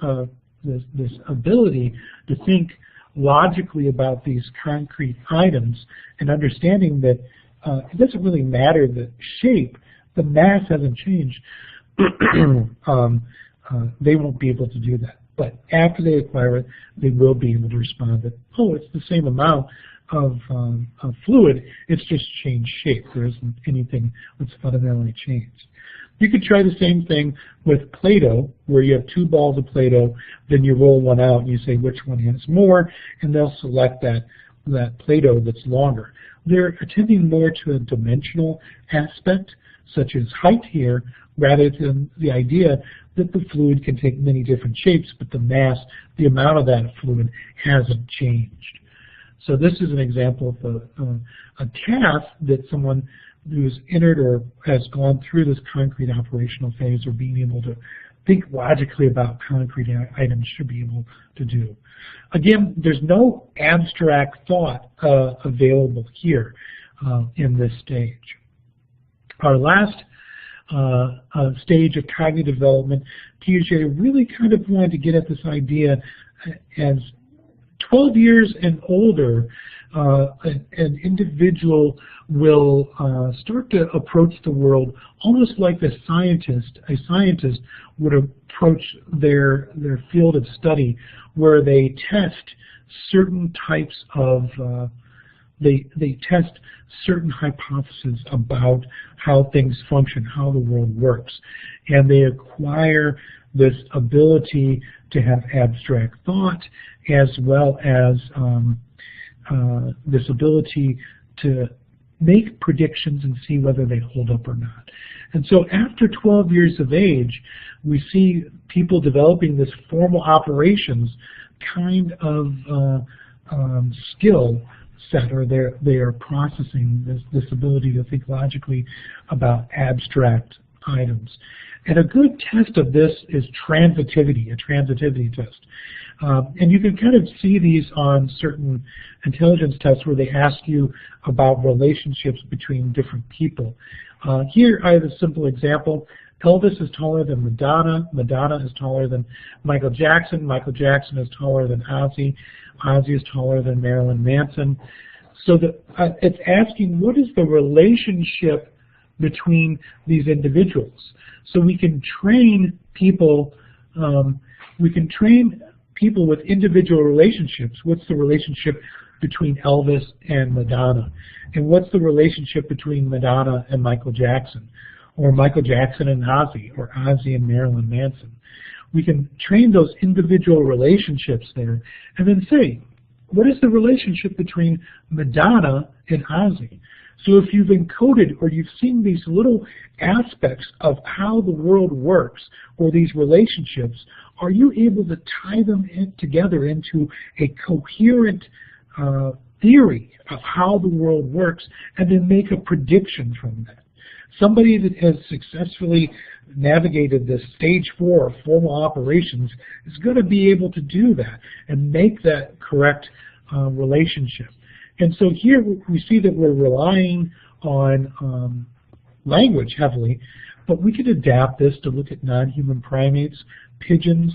ability to think logically about these concrete items and understanding that it doesn't really matter the shape, the mass hasn't changed, they won't be able to do that. But after they acquire it, they will be able to respond that, oh, it's the same amount of fluid, it's just changed shape. There isn't anything that's fundamentally changed. You could try the same thing with Play-Doh, where you have 2 balls of Play-Doh, then you roll one out and you say which one has more, and they'll select that Play-Doh that's longer. They're attending more to a dimensional aspect, such as height here, rather than the idea that the fluid can take many different shapes, but the mass, the amount of that fluid hasn't changed. So this is an example of a task that someone who's entered or has gone through this concrete operational phase or being able to think logically about concrete items should be able to do. Again, there's no abstract thought available here in this stage. Our last stage of cognitive development, Piaget really kind of wanted to get at this idea as 12 years and older, an individual will start to approach the world almost like a scientist would approach their field of study, where they test certain types of they test certain hypotheses about how things function, how the world works, and they acquire this ability to have abstract thought, as well as this ability to make predictions and see whether they hold up or not. And so after 12 years of age, we see people developing this formal operations kind of skill set, or they are processing this ability to think logically about abstract items. And a good test of this is transitivity, a transitivity test. And you can kind of see these on certain intelligence tests where they ask you about relationships between different people. Here I have a simple example. Elvis is taller than Madonna. Madonna is taller than Michael Jackson. Michael Jackson is taller than Ozzy. Ozzy is taller than Marilyn Manson. So it's asking, what is the relationship between these individuals? So we can train people. With individual relationships. What's the relationship between Elvis and Madonna? And what's the relationship between Madonna and Michael Jackson? Or Michael Jackson and Ozzy? Or Ozzy and Marilyn Manson? We can train those individual relationships there and then say, what is the relationship between Madonna and Ozzy? So if you've encoded or you've seen these little aspects of how the world works or these relationships, are you able to tie them together into a coherent theory of how the world works and then make a prediction from that? Somebody that has successfully navigated this stage 4 of formal operations is going to be able to do that and make that correct relationship. And so here we see that we're relying on language heavily, but we can adapt this to look at non-human primates, pigeons,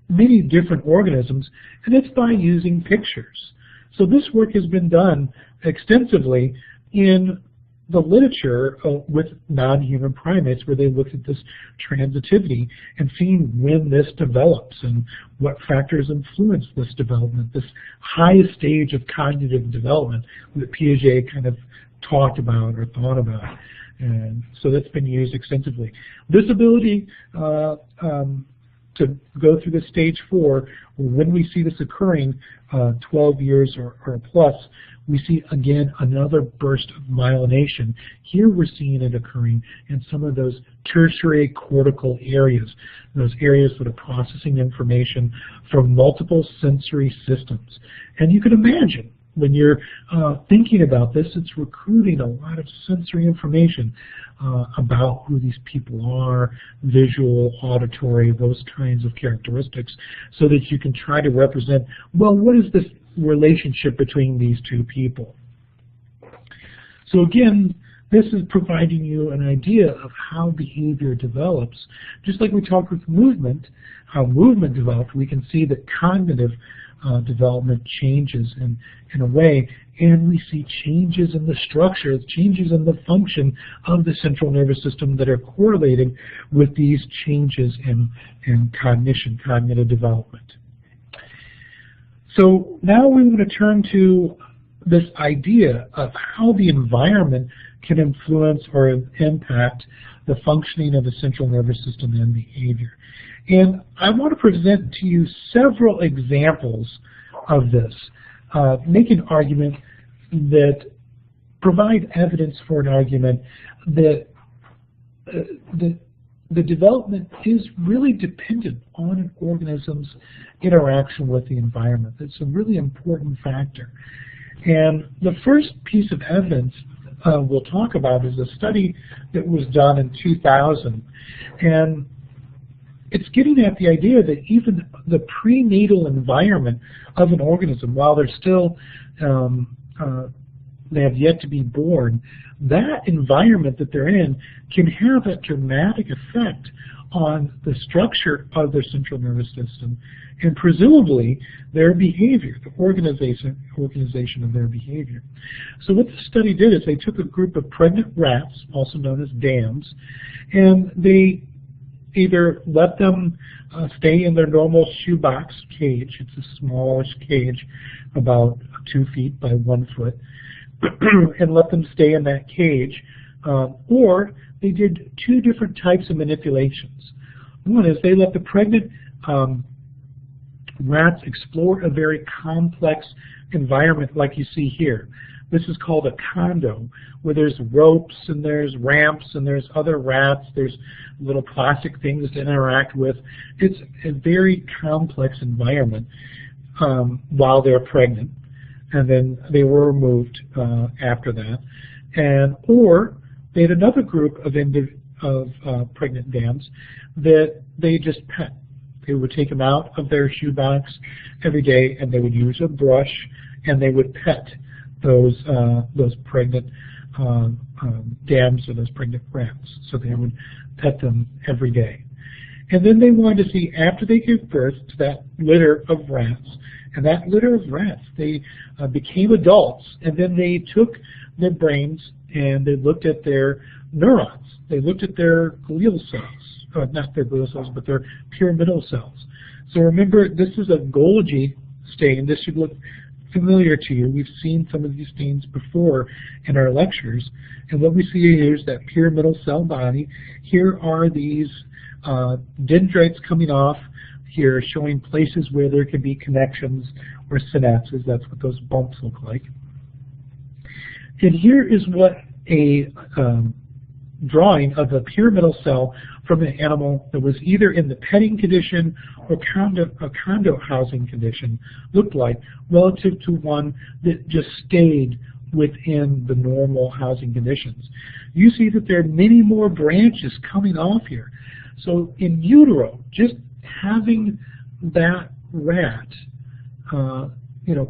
many different organisms, and it's by using pictures. So this work has been done extensively in the literature with non-human primates, where they looked at this transitivity and seeing when this develops and what factors influence this development, this highest stage of cognitive development that Piaget kind of talked about or thought about. And so that's been used extensively. This ability to go through the stage 4, when we see this occurring 12 years or plus, we see again another burst of myelination. Here we're seeing it occurring in some of those tertiary cortical areas, those areas that are processing information from multiple sensory systems. And you can imagine when you're thinking about this, it's recruiting a lot of sensory information about who these people are, visual, auditory, those kinds of characteristics, so that you can try to represent, well, what is this relationship between these two people? So again, this is providing you an idea of how behavior develops. Just like we talked with movement, how movement developed, we can see that cognitive development changes in a way, and we see changes in the structure, changes in the function of the central nervous system that are correlated with these changes in cognition, cognitive development. So now we want to turn to this idea of how the environment can influence or impact the functioning of the central nervous system and behavior. And I want to present to you several examples of this, make an argument that provide evidence for an argument that the development is really dependent on an organism's interaction with the environment. It's a really important factor. And the first piece of evidence we'll talk about is a study that was done in 2000. And it's getting at the idea that even the prenatal environment of an organism, while they're still, they have yet to be born, that environment that they're in can have a dramatic effect on the structure of their central nervous system and presumably their behavior, the organization of their behavior. So what the study did is they took a group of pregnant rats, also known as dams, and they either let them stay in their normal shoebox cage. It's a smallish cage, about 2 feet by 1 foot, and let them stay in that cage. Or they did 2 different types of manipulations. One is they let the pregnant rats explore a very complex environment like you see here. This is called a condo, where there's ropes and there's ramps and there's other rats, there's little plastic things to interact with. It's a very complex environment while they're pregnant, and then they were removed after that. And or they had another group of pregnant dams that they just pet. They would take them out of their shoebox every day, and they would use a brush, and they would pet those pregnant dams or those pregnant rats. So they would pet them every day. And then they wanted to see, after they gave birth to that litter of rats, and that litter of rats, they became adults, and then they took their brains and they looked at their neurons. They looked at their glial cells, not their glial cells, but their pyramidal cells. So remember, this is a Golgi stain. This should look familiar to you. We've seen some of these stains before in our lectures. And what we see here is that pyramidal cell body. Here are these dendrites coming off here, showing places where there could be connections or synapses. That's what those bumps look like. And here is what a drawing of a pyramidal cell from an animal that was either in the petting condition or condo housing condition looked like relative to one that just stayed within the normal housing conditions. You see that there are many more branches coming off here. So in utero, just having that rat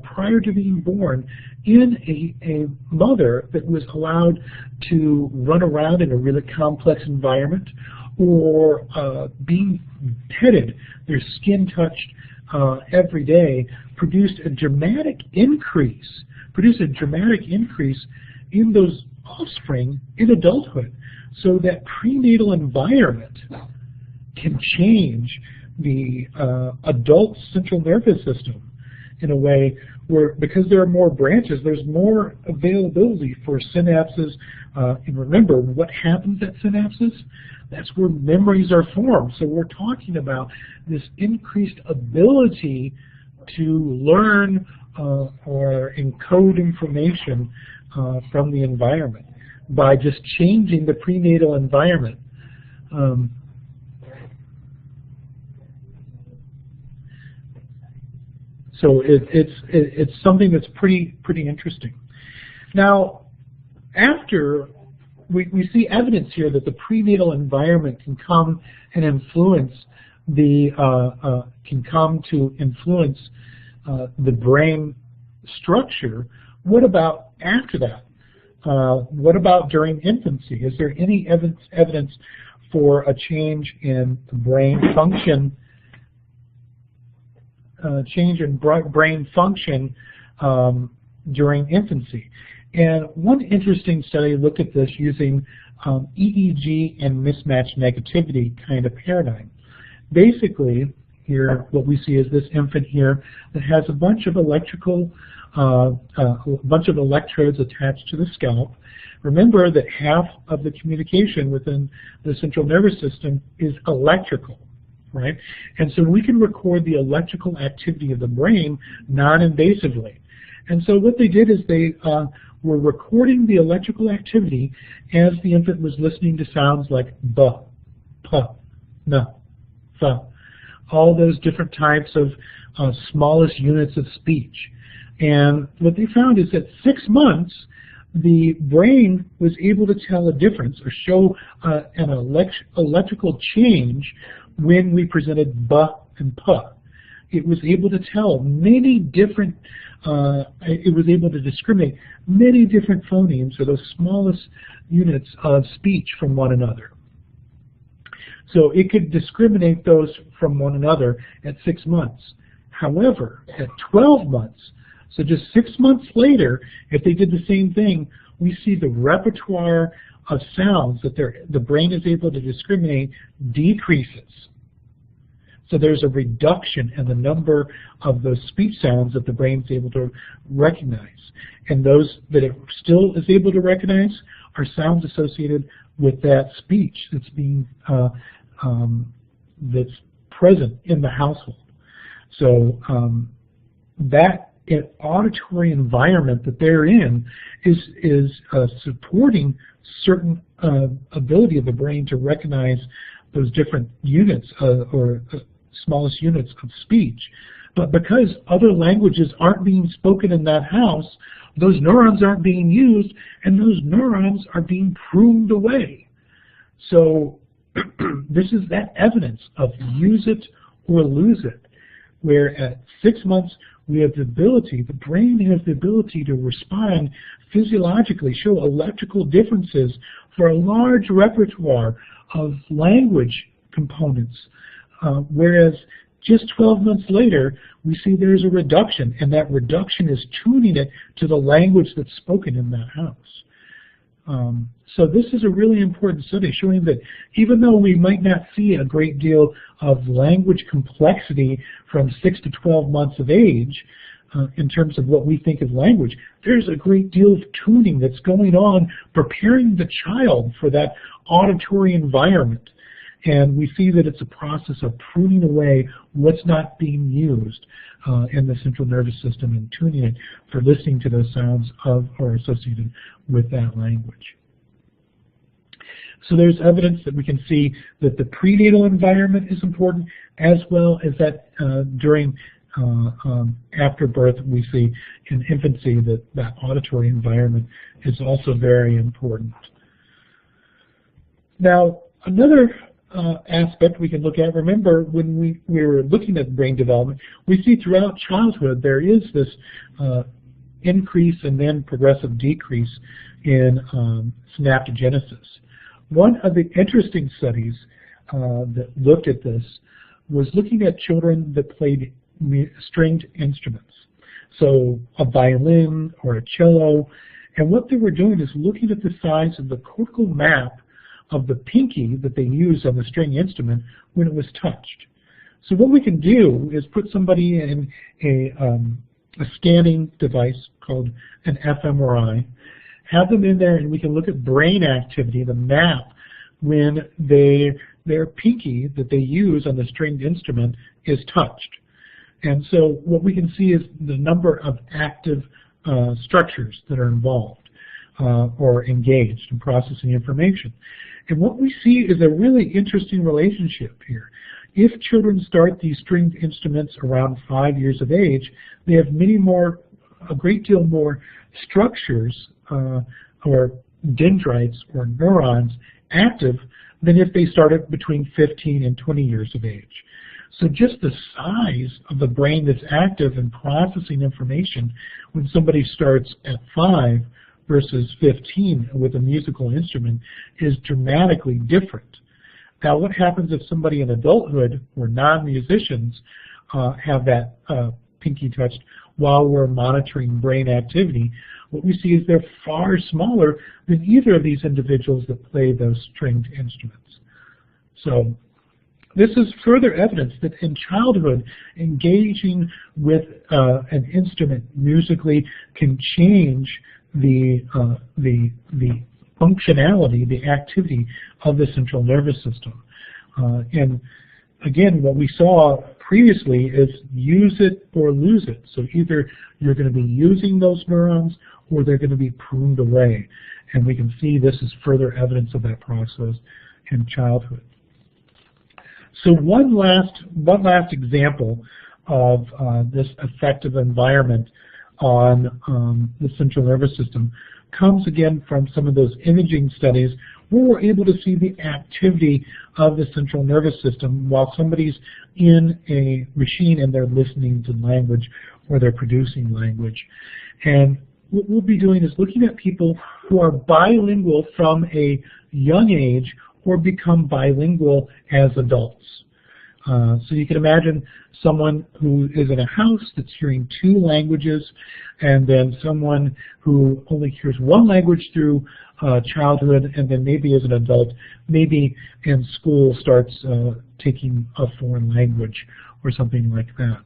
prior to being born in a mother that was allowed to run around in a really complex environment, or being petted, their skin touched every day, produced a dramatic increase in those offspring in adulthood. So that prenatal environment can change the adult central nervous system in a way where, because there are more branches, there's more availability for synapses. And remember, what happens at synapses? That's where memories are formed. So we're talking about this increased ability to learn or encode information from the environment by just changing the prenatal environment. So it's something that's pretty interesting. Now, after we see evidence here that the prenatal environment can come and influence the brain structure. What about after that? What about during infancy? Is there any evidence for a change in brain function? During infancy. And one interesting study looked at this using EEG and mismatch negativity kind of paradigm. Basically, here what we see is this infant here that has a bunch of electrodes attached to the scalp. Remember that half of the communication within the central nervous system is electrical. Right? And so we can record the electrical activity of the brain non-invasively. And so what they did is they were recording the electrical activity as the infant was listening to sounds like b, p, n, th, all those different types of smallest units of speech. And what they found is that 6 months, the brain was able to tell a difference or show an electrical change when we presented b and p. It was able to tell many different, it was able to discriminate many different phonemes, or those smallest units of speech, from one another. So it could discriminate those from one another at 6 months. However, at 12 months, so just 6 months later, if they did the same thing, we see the repertoire of sounds that the brain is able to discriminate decreases. So there's a reduction in the number of those speech sounds that the brain is able to recognize. And those that it still is able to recognize are sounds associated with that speech that's being that's present in the household. So that auditory environment that they're in is supporting certain ability of the brain to recognize those different units or smallest units of speech. But because other languages aren't being spoken in that house, those neurons aren't being used, and those neurons are being pruned away. So this is that evidence of use it or lose it, where at 6 months we have the ability, the brain has the ability to respond physiologically, show electrical differences for a large repertoire of language components, whereas just 12 months later we see there's a reduction, and that reduction is tuning it to the language that's spoken in that house. So this is a really important study showing that even though we might not see a great deal of language complexity from 6 to 12 months of age in terms of what we think of language, there's a great deal of tuning that's going on, preparing the child for that auditory environment. And we see that it's a process of pruning away what's not being used in the central nervous system and tuning it for listening to those sounds of or associated with that language. So there's evidence that we can see that the prenatal environment is important, as well as that during after birth we see in infancy that that auditory environment is also very important. Now, another aspect we can look at, remember when we were looking at brain development, we see throughout childhood there is this increase and then progressive decrease in synaptogenesis. One of the interesting studies that looked at this was looking at children that played stringed instruments, so a violin or a cello, and what they were doing is looking at the size of the cortical map of the pinky that they use on the string instrument when it was touched. So what we can do is put somebody in a scanning device called an fMRI, have them in there, and we can look at brain activity, the map, when their pinky that they use on the stringed instrument is touched. And so what we can see is the number of active structures that are involved or engaged in processing information. And what we see is a really interesting relationship here. If children start these stringed instruments around 5 years of age, they have a great deal more structures or dendrites or neurons active than if they started between 15 and 20 years of age. So just the size of the brain that's active in processing information when somebody starts at 5 versus 15 with a musical instrument is dramatically different. Now, what happens if somebody in adulthood or non-musicians have that pinky touched while we're monitoring brain activity? What we see is they're far smaller than either of these individuals that play those stringed instruments. So this is further evidence that in childhood, engaging with an instrument musically can change the functionality, the activity of the central nervous system. And again, what we saw previously is use it or lose it. So either you're going to be using those neurons or they're going to be pruned away. And we can see this is further evidence of that process in childhood. So one last example of this affective environment on the central nervous system comes again from some of those imaging studies where we're able to see the activity of the central nervous system while somebody's in a machine and they're listening to language or they're producing language. And what we'll be doing is looking at people who are bilingual from a young age or become bilingual as adults. So you can imagine someone who is in a house that's hearing 2 languages, and then someone who only hears 1 language through childhood, and then maybe as an adult, maybe in school starts taking a foreign language or something like that.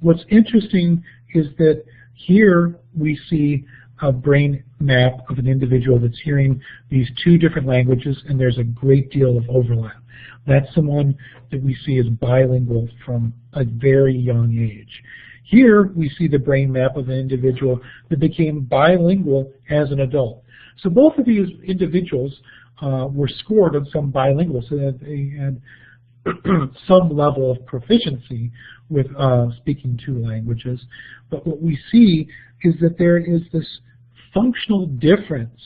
What's interesting is that here we see a brain map of an individual that's hearing these 2 different languages, and there's a great deal of overlap. That's someone that we see as bilingual from a very young age. Here we see the brain map of an individual that became bilingual as an adult. So both of these individuals were scored on some bilingual, so that they had some level of proficiency with speaking 2 languages. But what we see is that there is this functional difference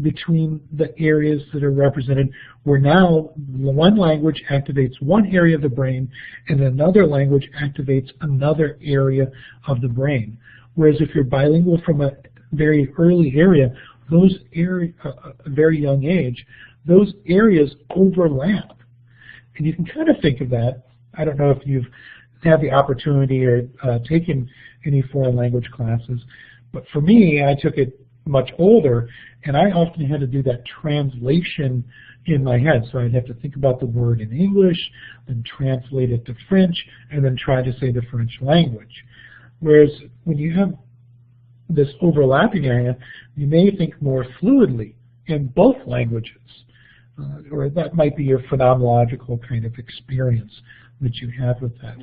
between the areas that are represented, where now one language activates one area of the brain and another language activates another area of the brain. Whereas if you're bilingual from a very early area, those a very young age, those areas overlap. And you can kind of think of that. I don't know if you've had the opportunity or taken any foreign language classes, but for me, I took it much older, and I often had to do that translation in my head. So I'd have to think about the word in English, then translate it to French, and then try to say the French language. Whereas when you have this overlapping area, you may think more fluidly in both languages. or that might be your phenomenological kind of experience that you have with that.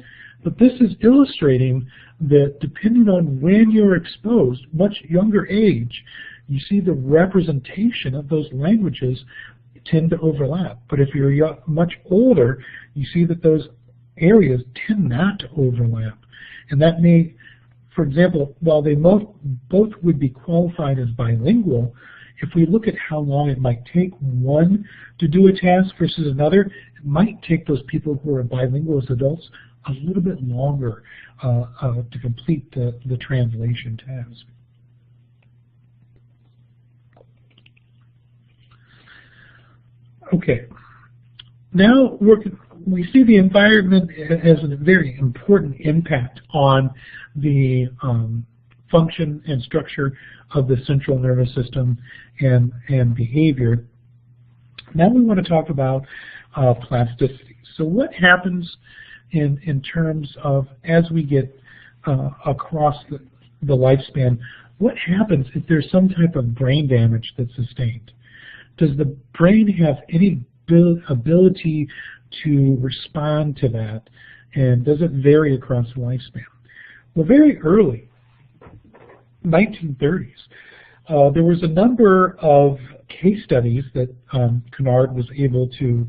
But this is illustrating that depending on when you're exposed, much younger age, you see the representation of those languages tend to overlap. But if you're much older, you see that those areas tend not to overlap. And that may, for example, while they both would be qualified as bilingual, if we look at how long it might take one to do a task versus another, it might take those people who are bilingual as adults a little bit longer to complete the translation task. Okay, now we see the environment has a very important impact on the function and structure of the central nervous system and behavior. Now we want to talk about plasticity. So what happens in terms of as we get across the lifespan, what happens if there's some type of brain damage that's sustained? Does the brain have any ability to respond to that, and does it vary across the lifespan? Well, very early, 1930s, there was a number of case studies that Kennard was able to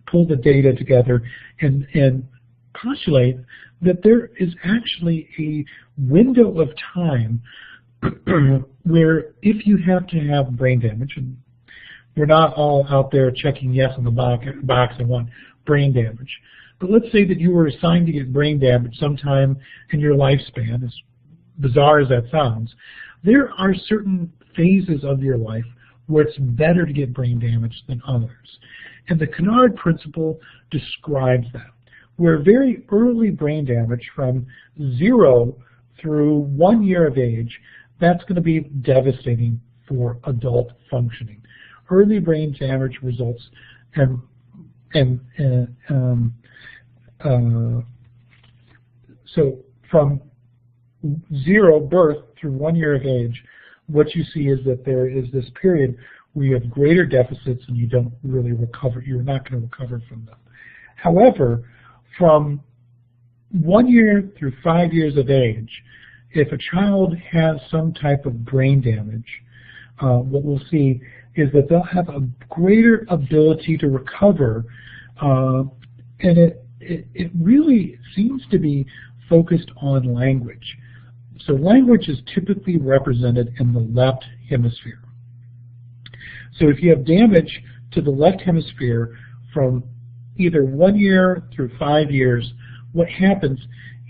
pull the data together and postulate that there is actually a window of time where if you have to have brain damage, and we're not all out there checking yes on the box and want brain damage, but let's say that you were assigned to get brain damage sometime in your lifespan, as bizarre as that sounds, there are certain phases of your life where it's better to get brain damage than others. And the Kennard principle describes that, where very early brain damage from 0 through 1 year of age, that's going to be devastating for adult functioning. Early brain damage results so from 0 birth through 1 year of age, what you see is that there is this period where you have greater deficits and you don't really recover. You're not going to recover from them. However, from 1 year through 5 years of age, if a child has some type of brain damage, what we'll see is that they'll have a greater ability to recover, and it really seems to be focused on language. So language is typically represented in the left hemisphere. So if you have damage to the left hemisphere from either 1 year through 5 years, what happens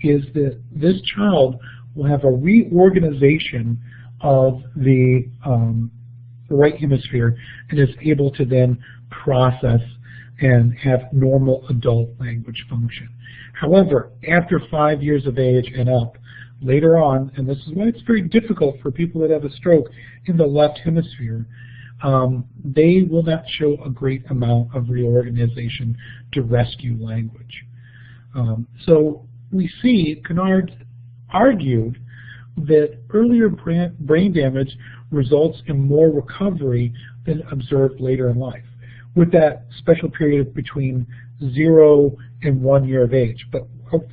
is that this child will have a reorganization of the right hemisphere and is able to then process and have normal adult language function. However, after 5 years of age and up, later on, and this is why it's very difficult for people that have a stroke in the left hemisphere, they will not show a great amount of reorganization to rescue language. So we see Kennard argued that earlier brain damage results in more recovery than observed later in life, with that special period between 0 and 1 year of age. But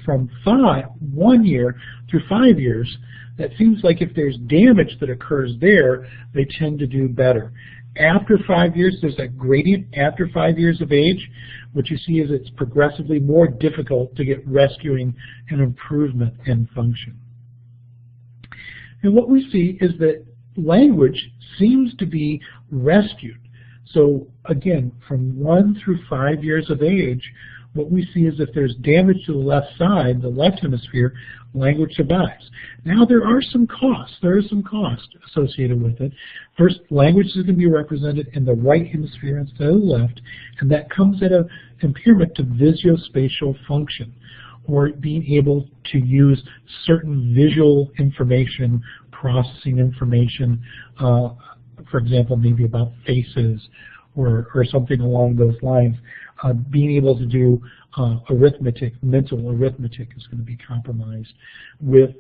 from 1 year through 5 years, that seems like if there's damage that occurs there, they tend to do better. After 5 years, there's that gradient after 5 years of age. What you see is it's progressively more difficult to get rescuing and improvement in function. And what we see is that language seems to be rescued. So again, from 1 through 5 years of age, what we see is if there's damage to the left side, the left hemisphere, language survives. Now there are some costs. There is some cost associated with it. First, language is going to be represented in the right hemisphere instead of the left, and that comes at an impairment to visuospatial function, or being able to use certain visual information, processing information, for example, maybe about faces or something along those lines. Being able to do arithmetic, mental arithmetic is going to be compromised with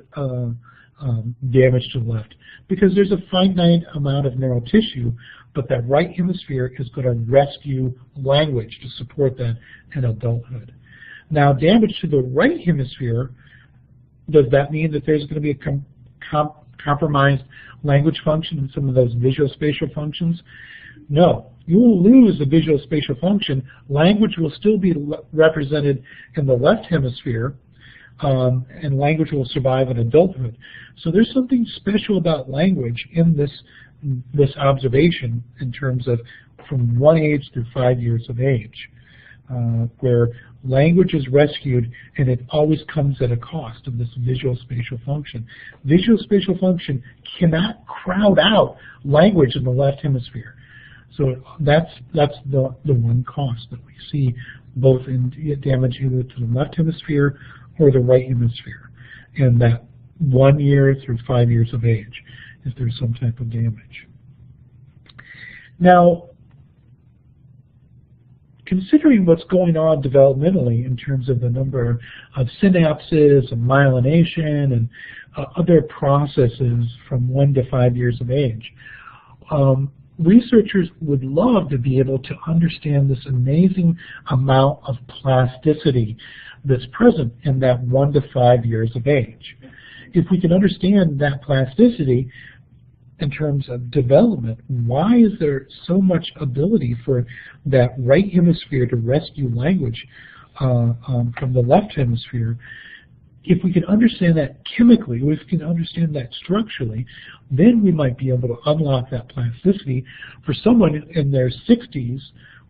damage to the left, because there's a finite amount of neural tissue, but that right hemisphere is going to rescue language to support that in adulthood. Now, damage to the right hemisphere, does that mean that there's going to be a compromised language function in some of those visuospatial functions? No. You will lose the visuospatial function. Language will still be represented in the left hemisphere, and language will survive in adulthood. So there's something special about language in this observation in terms of from 1 age through 5 years of age, where language is rescued, and it always comes at a cost of this visuospatial function. Visuospatial function cannot crowd out language in the left hemisphere. So that's the one cost that we see, both in damage either to the left hemisphere or the right hemisphere, in that 1 year through 5 years of age, if there's some type of damage. Now, considering what's going on developmentally in terms of the number of synapses and myelination and other processes from 1 to 5 years of age, researchers would love to be able to understand this amazing amount of plasticity that's present in that 1 to 5 years of age. If we can understand that plasticity in terms of development, why is there so much ability for that right hemisphere to rescue language from the left hemisphere? If we can understand that chemically, if we can understand that structurally, then we might be able to unlock that plasticity for someone in their 60s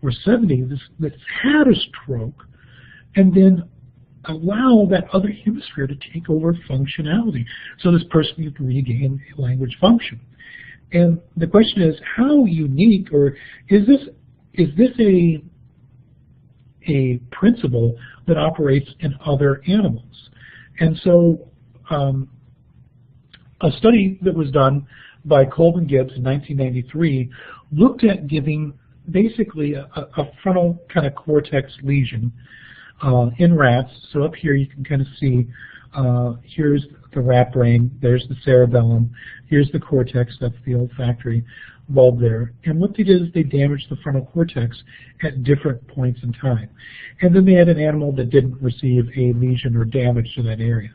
or 70s that's had a stroke, and then allow that other hemisphere to take over functionality so this person can regain language function. And the question is, how unique, or is this a principle that operates in other animals? And so a study that was done by Colvin Gibbs in 1993 looked at giving basically a frontal kind of cortex lesion in rats. So up here you can kind of see, here's the rat brain, there's the cerebellum, here's the cortex, that's the olfactory bulb there. And what they did is they damaged the frontal cortex at different points in time. And then they had an animal that didn't receive a lesion or damage to that area.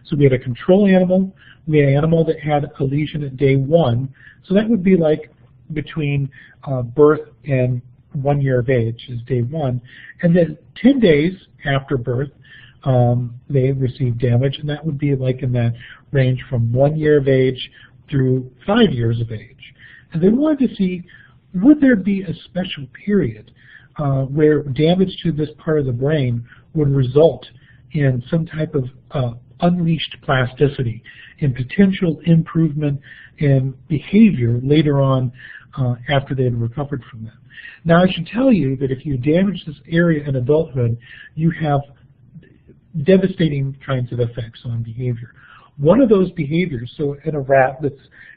So we had a control animal, we had an animal that had a lesion at day 1. So that would be like between birth and 1 year of age is day 1. And then 10 days after birth, they received damage, and that would be like in that range from 1 year of age through 5 years of age. And they wanted to see, would there be a special period where damage to this part of the brain would result in some type of unleashed plasticity and potential improvement in behavior later on after they had recovered from that. Now, I should tell you that if you damage this area in adulthood, you have devastating kinds of effects on behavior. One of those behaviors, so in a rat that's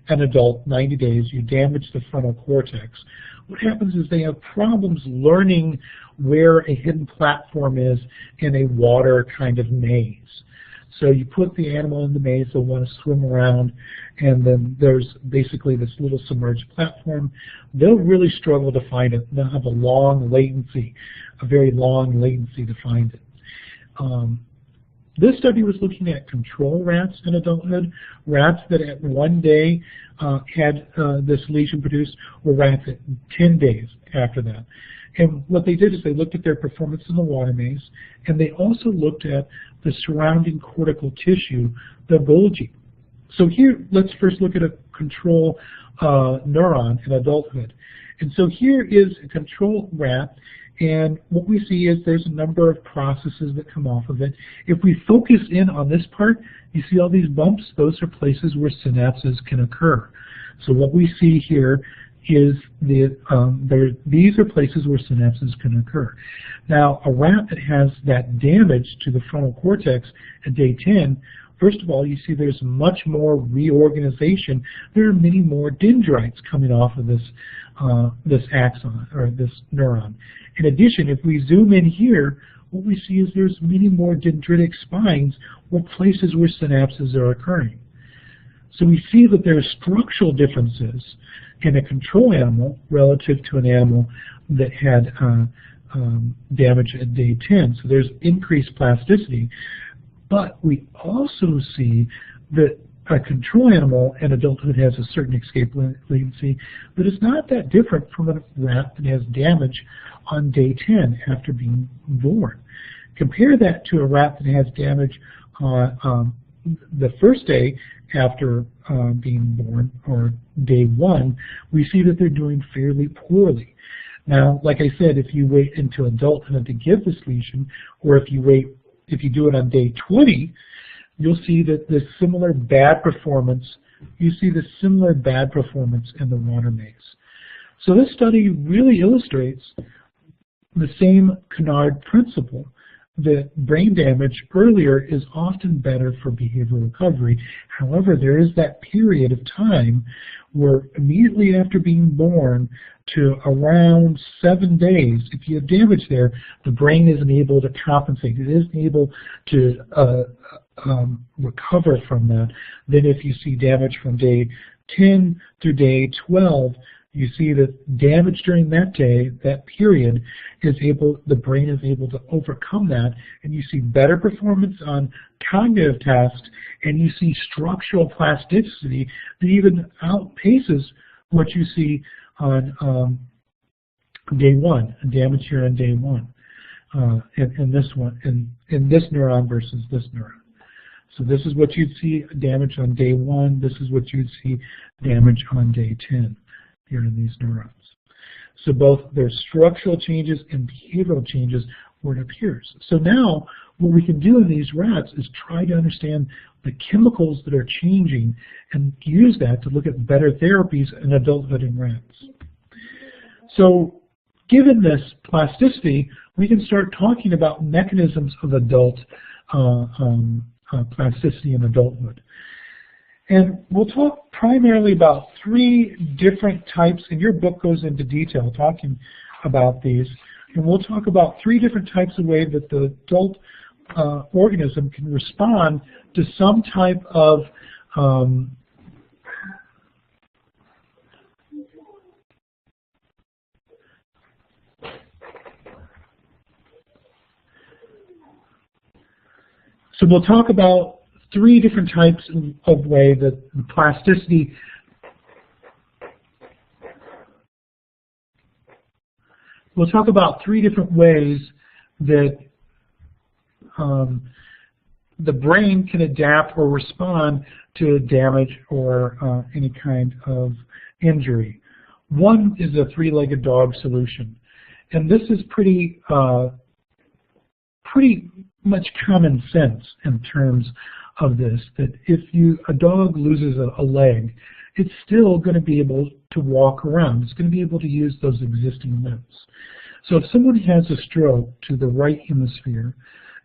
an adult, 90 days, you damage the frontal cortex. What happens is they have problems learning where a hidden platform is in a water kind of maze. So you put the animal in the maze, they'll want to swim around, and then there's basically this little submerged platform. They'll really struggle to find it. They'll have a long latency, a very long latency to find it. This study was looking at control rats in adulthood, rats that at 1 day had this lesion produced, or rats at 10 days after that. And what they did is they looked at their performance in the water maze, and they also looked at the surrounding cortical tissue, the Golgi. So here, let's first look at a control neuron in adulthood. And so here is a control rat, and what we see is there's a number of processes that come off of it. If we focus in on this part, you see all these bumps? Those are places where synapses can occur. So what we see here is these are places where synapses can occur. Now, a rat that has that damage to the frontal cortex at day 10, first of all, you see there's much more reorganization. There are many more dendrites coming off of this axon, or this neuron. In addition, if we zoom in here, what we see is there's many more dendritic spines, or places where synapses are occurring. So we see that there are structural differences in a control animal relative to an animal that had damage at day 10. So there's increased plasticity. But we also see that a control animal in adulthood has a certain escape latency, but it's not that different from a rat that has damage on day 10 after being born. Compare that to a rat that has damage on the first day after being born, or day 1, we see that they're doing fairly poorly. Now, like I said, if you wait until adulthood to give this lesion, or if you do it on day 20, you'll see that the similar bad performance, in the water maze. So this study really illustrates the same Kennard principle, that brain damage earlier is often better for behavioral recovery. However, there is that period of time where immediately after being born to around 7 days, if you have damage there, the brain isn't able to compensate. It isn't able to recover from that. Then if you see damage from day 10 through day 12, you see that damage during that day, that period, the brain is able to overcome that, and you see better performance on cognitive tasks, and you see structural plasticity that even outpaces what you see on day 1, damage here on day 1, in this neuron versus this neuron. So this is what you'd see damage on day 1. This is what you'd see damage on day 10 here in these neurons. So both there's structural changes and behavioral changes where it appears. So now what we can do in these rats is try to understand the chemicals that are changing and use that to look at better therapies in adulthood in rats. So given this plasticity, we can start talking about mechanisms of adult plasticity in adulthood. And we'll talk primarily about 3 different types, and your book goes into detail talking about these. And we'll talk about 3 different types of ways that the adult organism can respond to some type of so we'll talk about 3 different types of way that the plasticity we'll talk about 3 different ways that the brain can adapt or respond to damage or any kind of injury. One is a 3-legged dog solution, and this is pretty much common sense in terms of this, that if a dog loses a leg, it's still going to be able to walk around. It's going to be able to use those existing limbs. So if someone has a stroke to the right hemisphere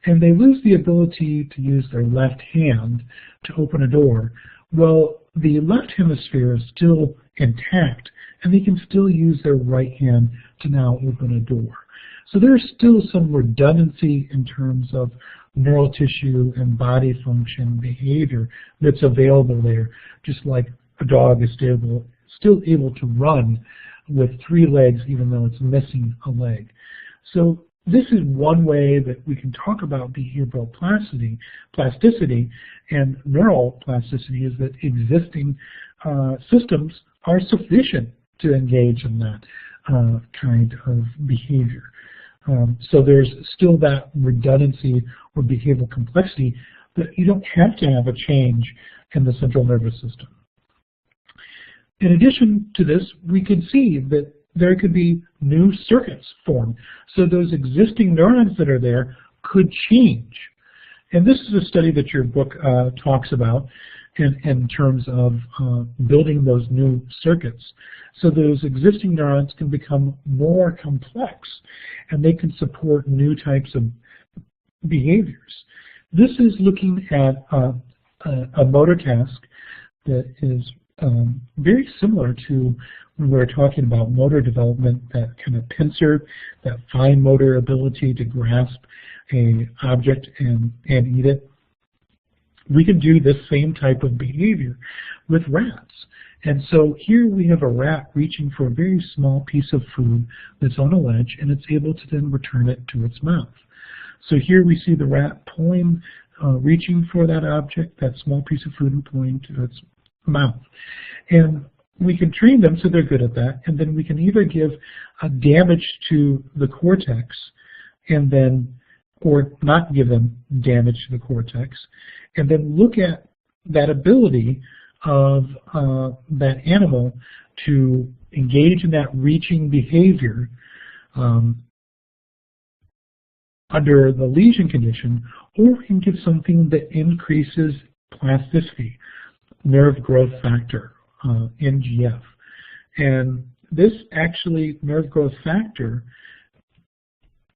and they lose the ability to use their left hand to open a door, well, the left hemisphere is still intact and they can still use their right hand to now open a door. So there's still some redundancy in terms of neural tissue and body function behavior that's available there, just like a dog is still able to run with 3 legs even though it's missing a leg. So this is one way that we can talk about behavioral plasticity and neural plasticity, is that existing systems are sufficient to engage in that kind of behavior. So there's still that redundancy or behavioral complexity, that you don't have to have a change in the central nervous system. In addition to this, we can see that there could be new circuits formed. So those existing neurons that are there could change. And this is a study that your book talks about in terms of building those new circuits. So those existing neurons can become more complex and they can support new types of behaviors. This is looking at a motor task that is very similar to when we were talking about motor development, that kind of pincer, that fine motor ability to grasp an object and eat it. we can do this same type of behavior with rats. And so here we have a rat reaching for a very small piece of food that's on a ledge, and it's able to then return it to its mouth. So here we see the rat pulling, reaching for that object, that small piece of food, and pulling to its mouth. And we can train them so they're good at that, and then we can either give a damage to the cortex, and then, or not give them damage to the cortex, and then look at that ability of that animal to engage in that reaching behavior under the lesion condition, or we can give something that increases plasticity, nerve growth factor, NGF. And this actually, nerve growth factor,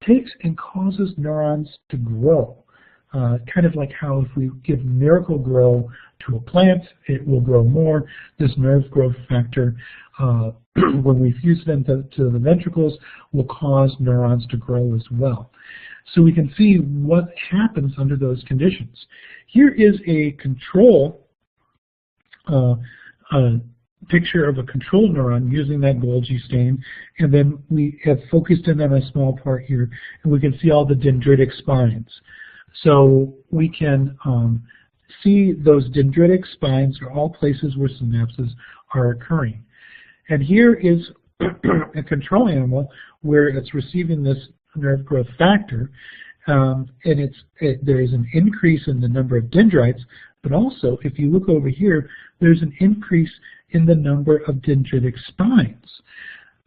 takes and causes neurons to grow. Kind of like how if we give Miracle-Gro to a plant, it will grow more. This nerve growth factor, when we fuse them to the ventricles, will cause neurons to grow as well. So we can see what happens under those conditions. Here is a control, a picture of a control neuron using that Golgi stain, and then we have focused in on a small part here, and we can see all the dendritic spines. So we can see those dendritic spines are all places where synapses are occurring. And here is a control animal where it's receiving this nerve growth factor, and there is an increase in the number of dendrites, but also, if you look over here, there's an increase in the number of dendritic spines.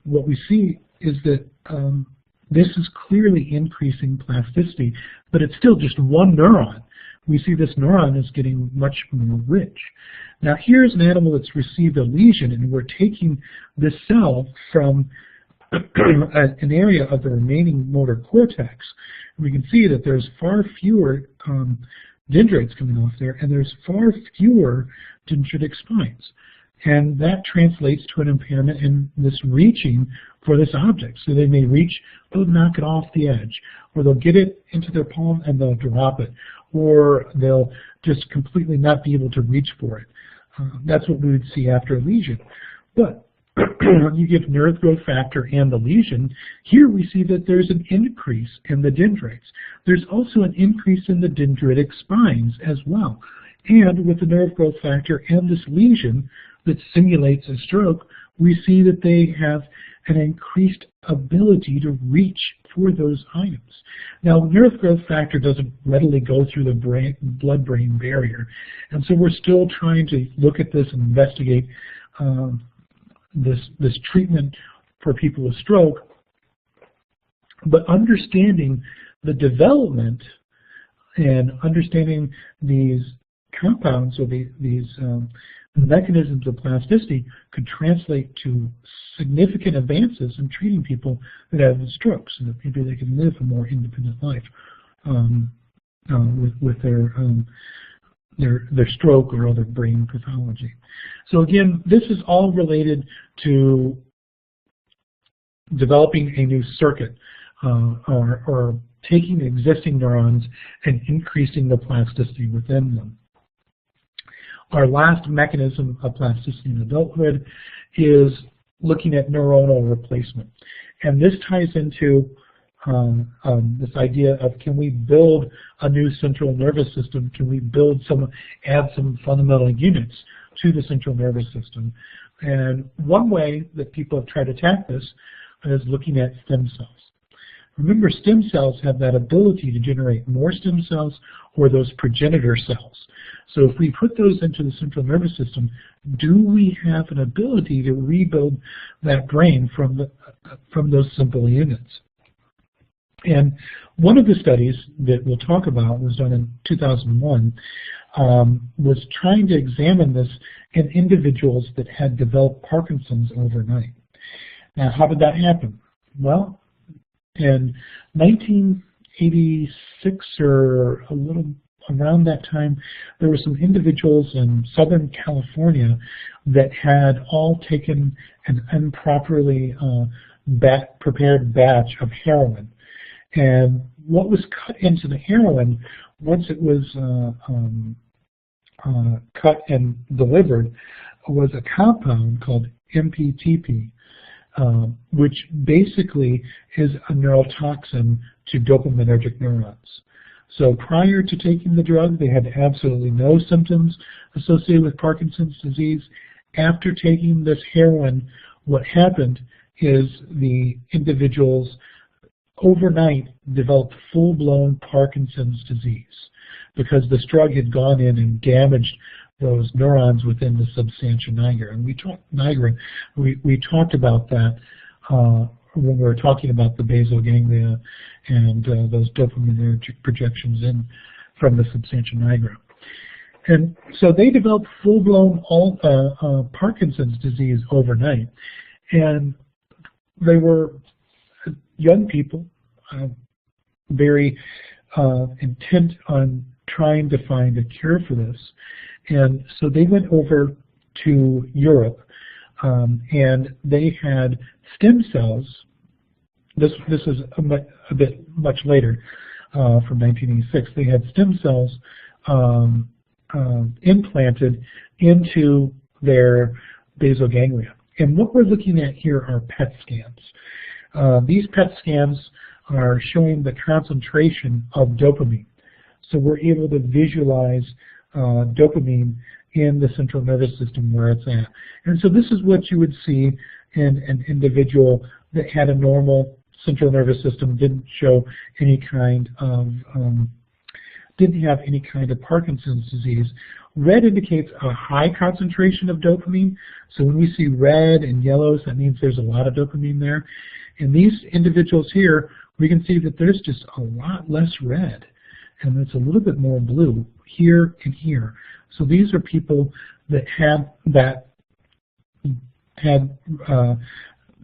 What we see is that this is clearly increasing plasticity, but it's still just one neuron. We see this neuron is getting much more rich. Now here's an animal that's received a lesion, and we're taking this cell from an area of the remaining motor cortex. We can see that there's far fewer dendrites coming off there, and there's far fewer dendritic spines. And that translates to an impairment in this reaching for this object. So they may reach, they'll knock it off the edge, or they'll get it into their palm and they'll drop it, or they'll just completely not be able to reach for it. That's what we would see after a lesion. But when you give nerve growth factor and the lesion, here we see that there's an increase in the dendrites. There's also an increase in the dendritic spines as well. And with the nerve growth factor and this lesion that simulates a stroke, we see that they have an increased ability to reach for those items. Now, nerve growth factor doesn't readily go through the blood-brain barrier, and so we're still trying to look at this and investigate this treatment for people with stroke. But understanding the development and understanding these compounds or these mechanisms of plasticity could translate to significant advances in treating people that have strokes, so that maybe they can live a more independent life with their stroke or other brain pathology. So again, this is all related to developing a new circuit or taking existing neurons and increasing the plasticity within them. Our last mechanism of plasticity in adulthood is looking at neuronal replacement. And this ties into this idea of, can we build a new central nervous system? Can we add some fundamental units to the central nervous system? And one way that people have tried to attack this is looking at stem cells. Remember, stem cells have that ability to generate more stem cells or those progenitor cells. So if we put those into the central nervous system, do we have an ability to rebuild that brain from those simple units? And one of the studies that we'll talk about was done in 2001, was trying to examine this in individuals that had developed Parkinson's overnight. Now, how did that happen? Well, in 1986 or a little around that time, there were some individuals in Southern California that had all taken an improperly prepared batch of heroin. And what was cut into the heroin, once it was cut and delivered was a compound called MPTP, which basically is a neurotoxin to dopaminergic neurons. So prior to taking the drug, they had absolutely no symptoms associated with Parkinson's disease. After taking this heroin, what happened is the individuals overnight developed full-blown Parkinson's disease because this drug had gone in and damaged those neurons within the substantia nigra. And we talked about that when we were talking about the basal ganglia and those dopaminergic projections in from the substantia nigra. And so they developed full-blown Parkinson's disease overnight. And they were young people, very intent on trying to find a cure for this. And so they went over to Europe, and they had stem cells. This is a bit much later, from 1986. They had stem cells implanted into their basal ganglia. And what we're looking at here are PET scans. These PET scans are showing the concentration of dopamine. So we're able to visualize dopamine in the central nervous system where it's at. And so this is what you would see in an individual that had a normal central nervous system, didn't show any kind of, didn't have any kind of Parkinson's disease. Red indicates a high concentration of dopamine. So when we see red and yellows, that means there's a lot of dopamine there. In these individuals here, we can see that there's just a lot less red, and it's a little bit more blue here and here. So these are people that had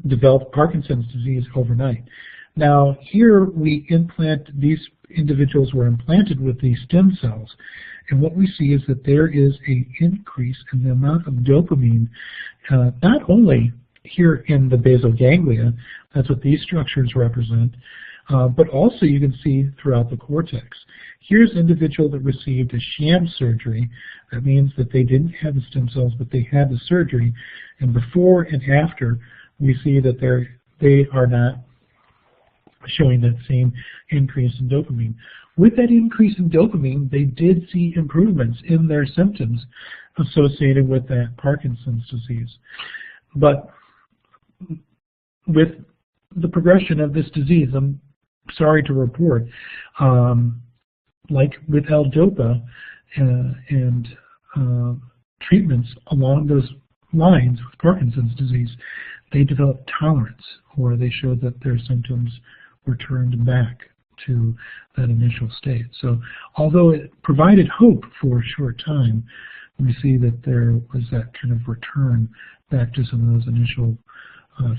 developed Parkinson's disease overnight. Now here we implant, these individuals were implanted with these stem cells, and what we see is that there is an increase in the amount of dopamine, not only here in the basal ganglia, that's what these structures represent, but also you can see throughout the cortex. Here's an individual that received a sham surgery. That means that they didn't have the stem cells, but they had the surgery. And before and after, we see that they are not showing that same increase in dopamine. With that increase in dopamine, they did see improvements in their symptoms associated with that Parkinson's disease. But with the progression of this disease, I'm sorry to report, like with L-DOPA and treatments along those lines with Parkinson's disease, they developed tolerance, or they showed that their symptoms returned back to that initial state. So although it provided hope for a short time, we see that there was that kind of return back to some of those initial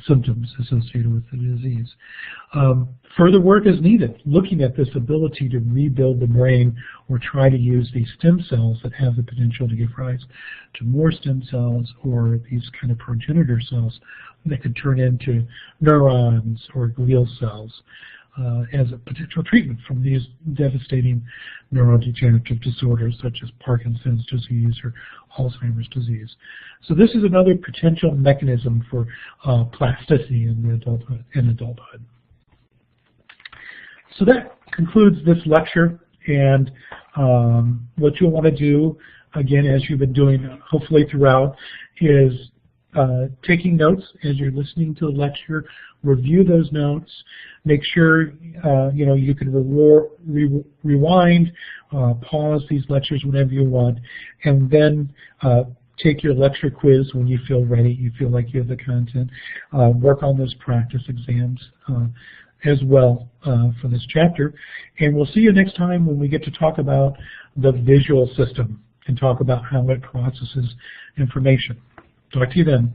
symptoms associated with the disease. Further work is needed, looking at this ability to rebuild the brain or try to use these stem cells that have the potential to give rise to more stem cells or these kind of progenitor cells that could turn into neurons or glial cells as a potential treatment from these devastating neurodegenerative disorders such as Parkinson's disease or Alzheimer's disease. So this is another potential mechanism for plasticity in adulthood. So that concludes this lecture, and what you'll want to do, again, as you've been doing hopefully throughout, is taking notes as you're listening to the lecture. Review those notes. Make sure you can rewind, pause these lectures whenever you want, and then take your lecture quiz when you feel ready, you feel like you have the content. Work on those practice exams as well for this chapter. And we'll see you next time when we get to talk about the visual system and talk about how it processes information. Talk to you then.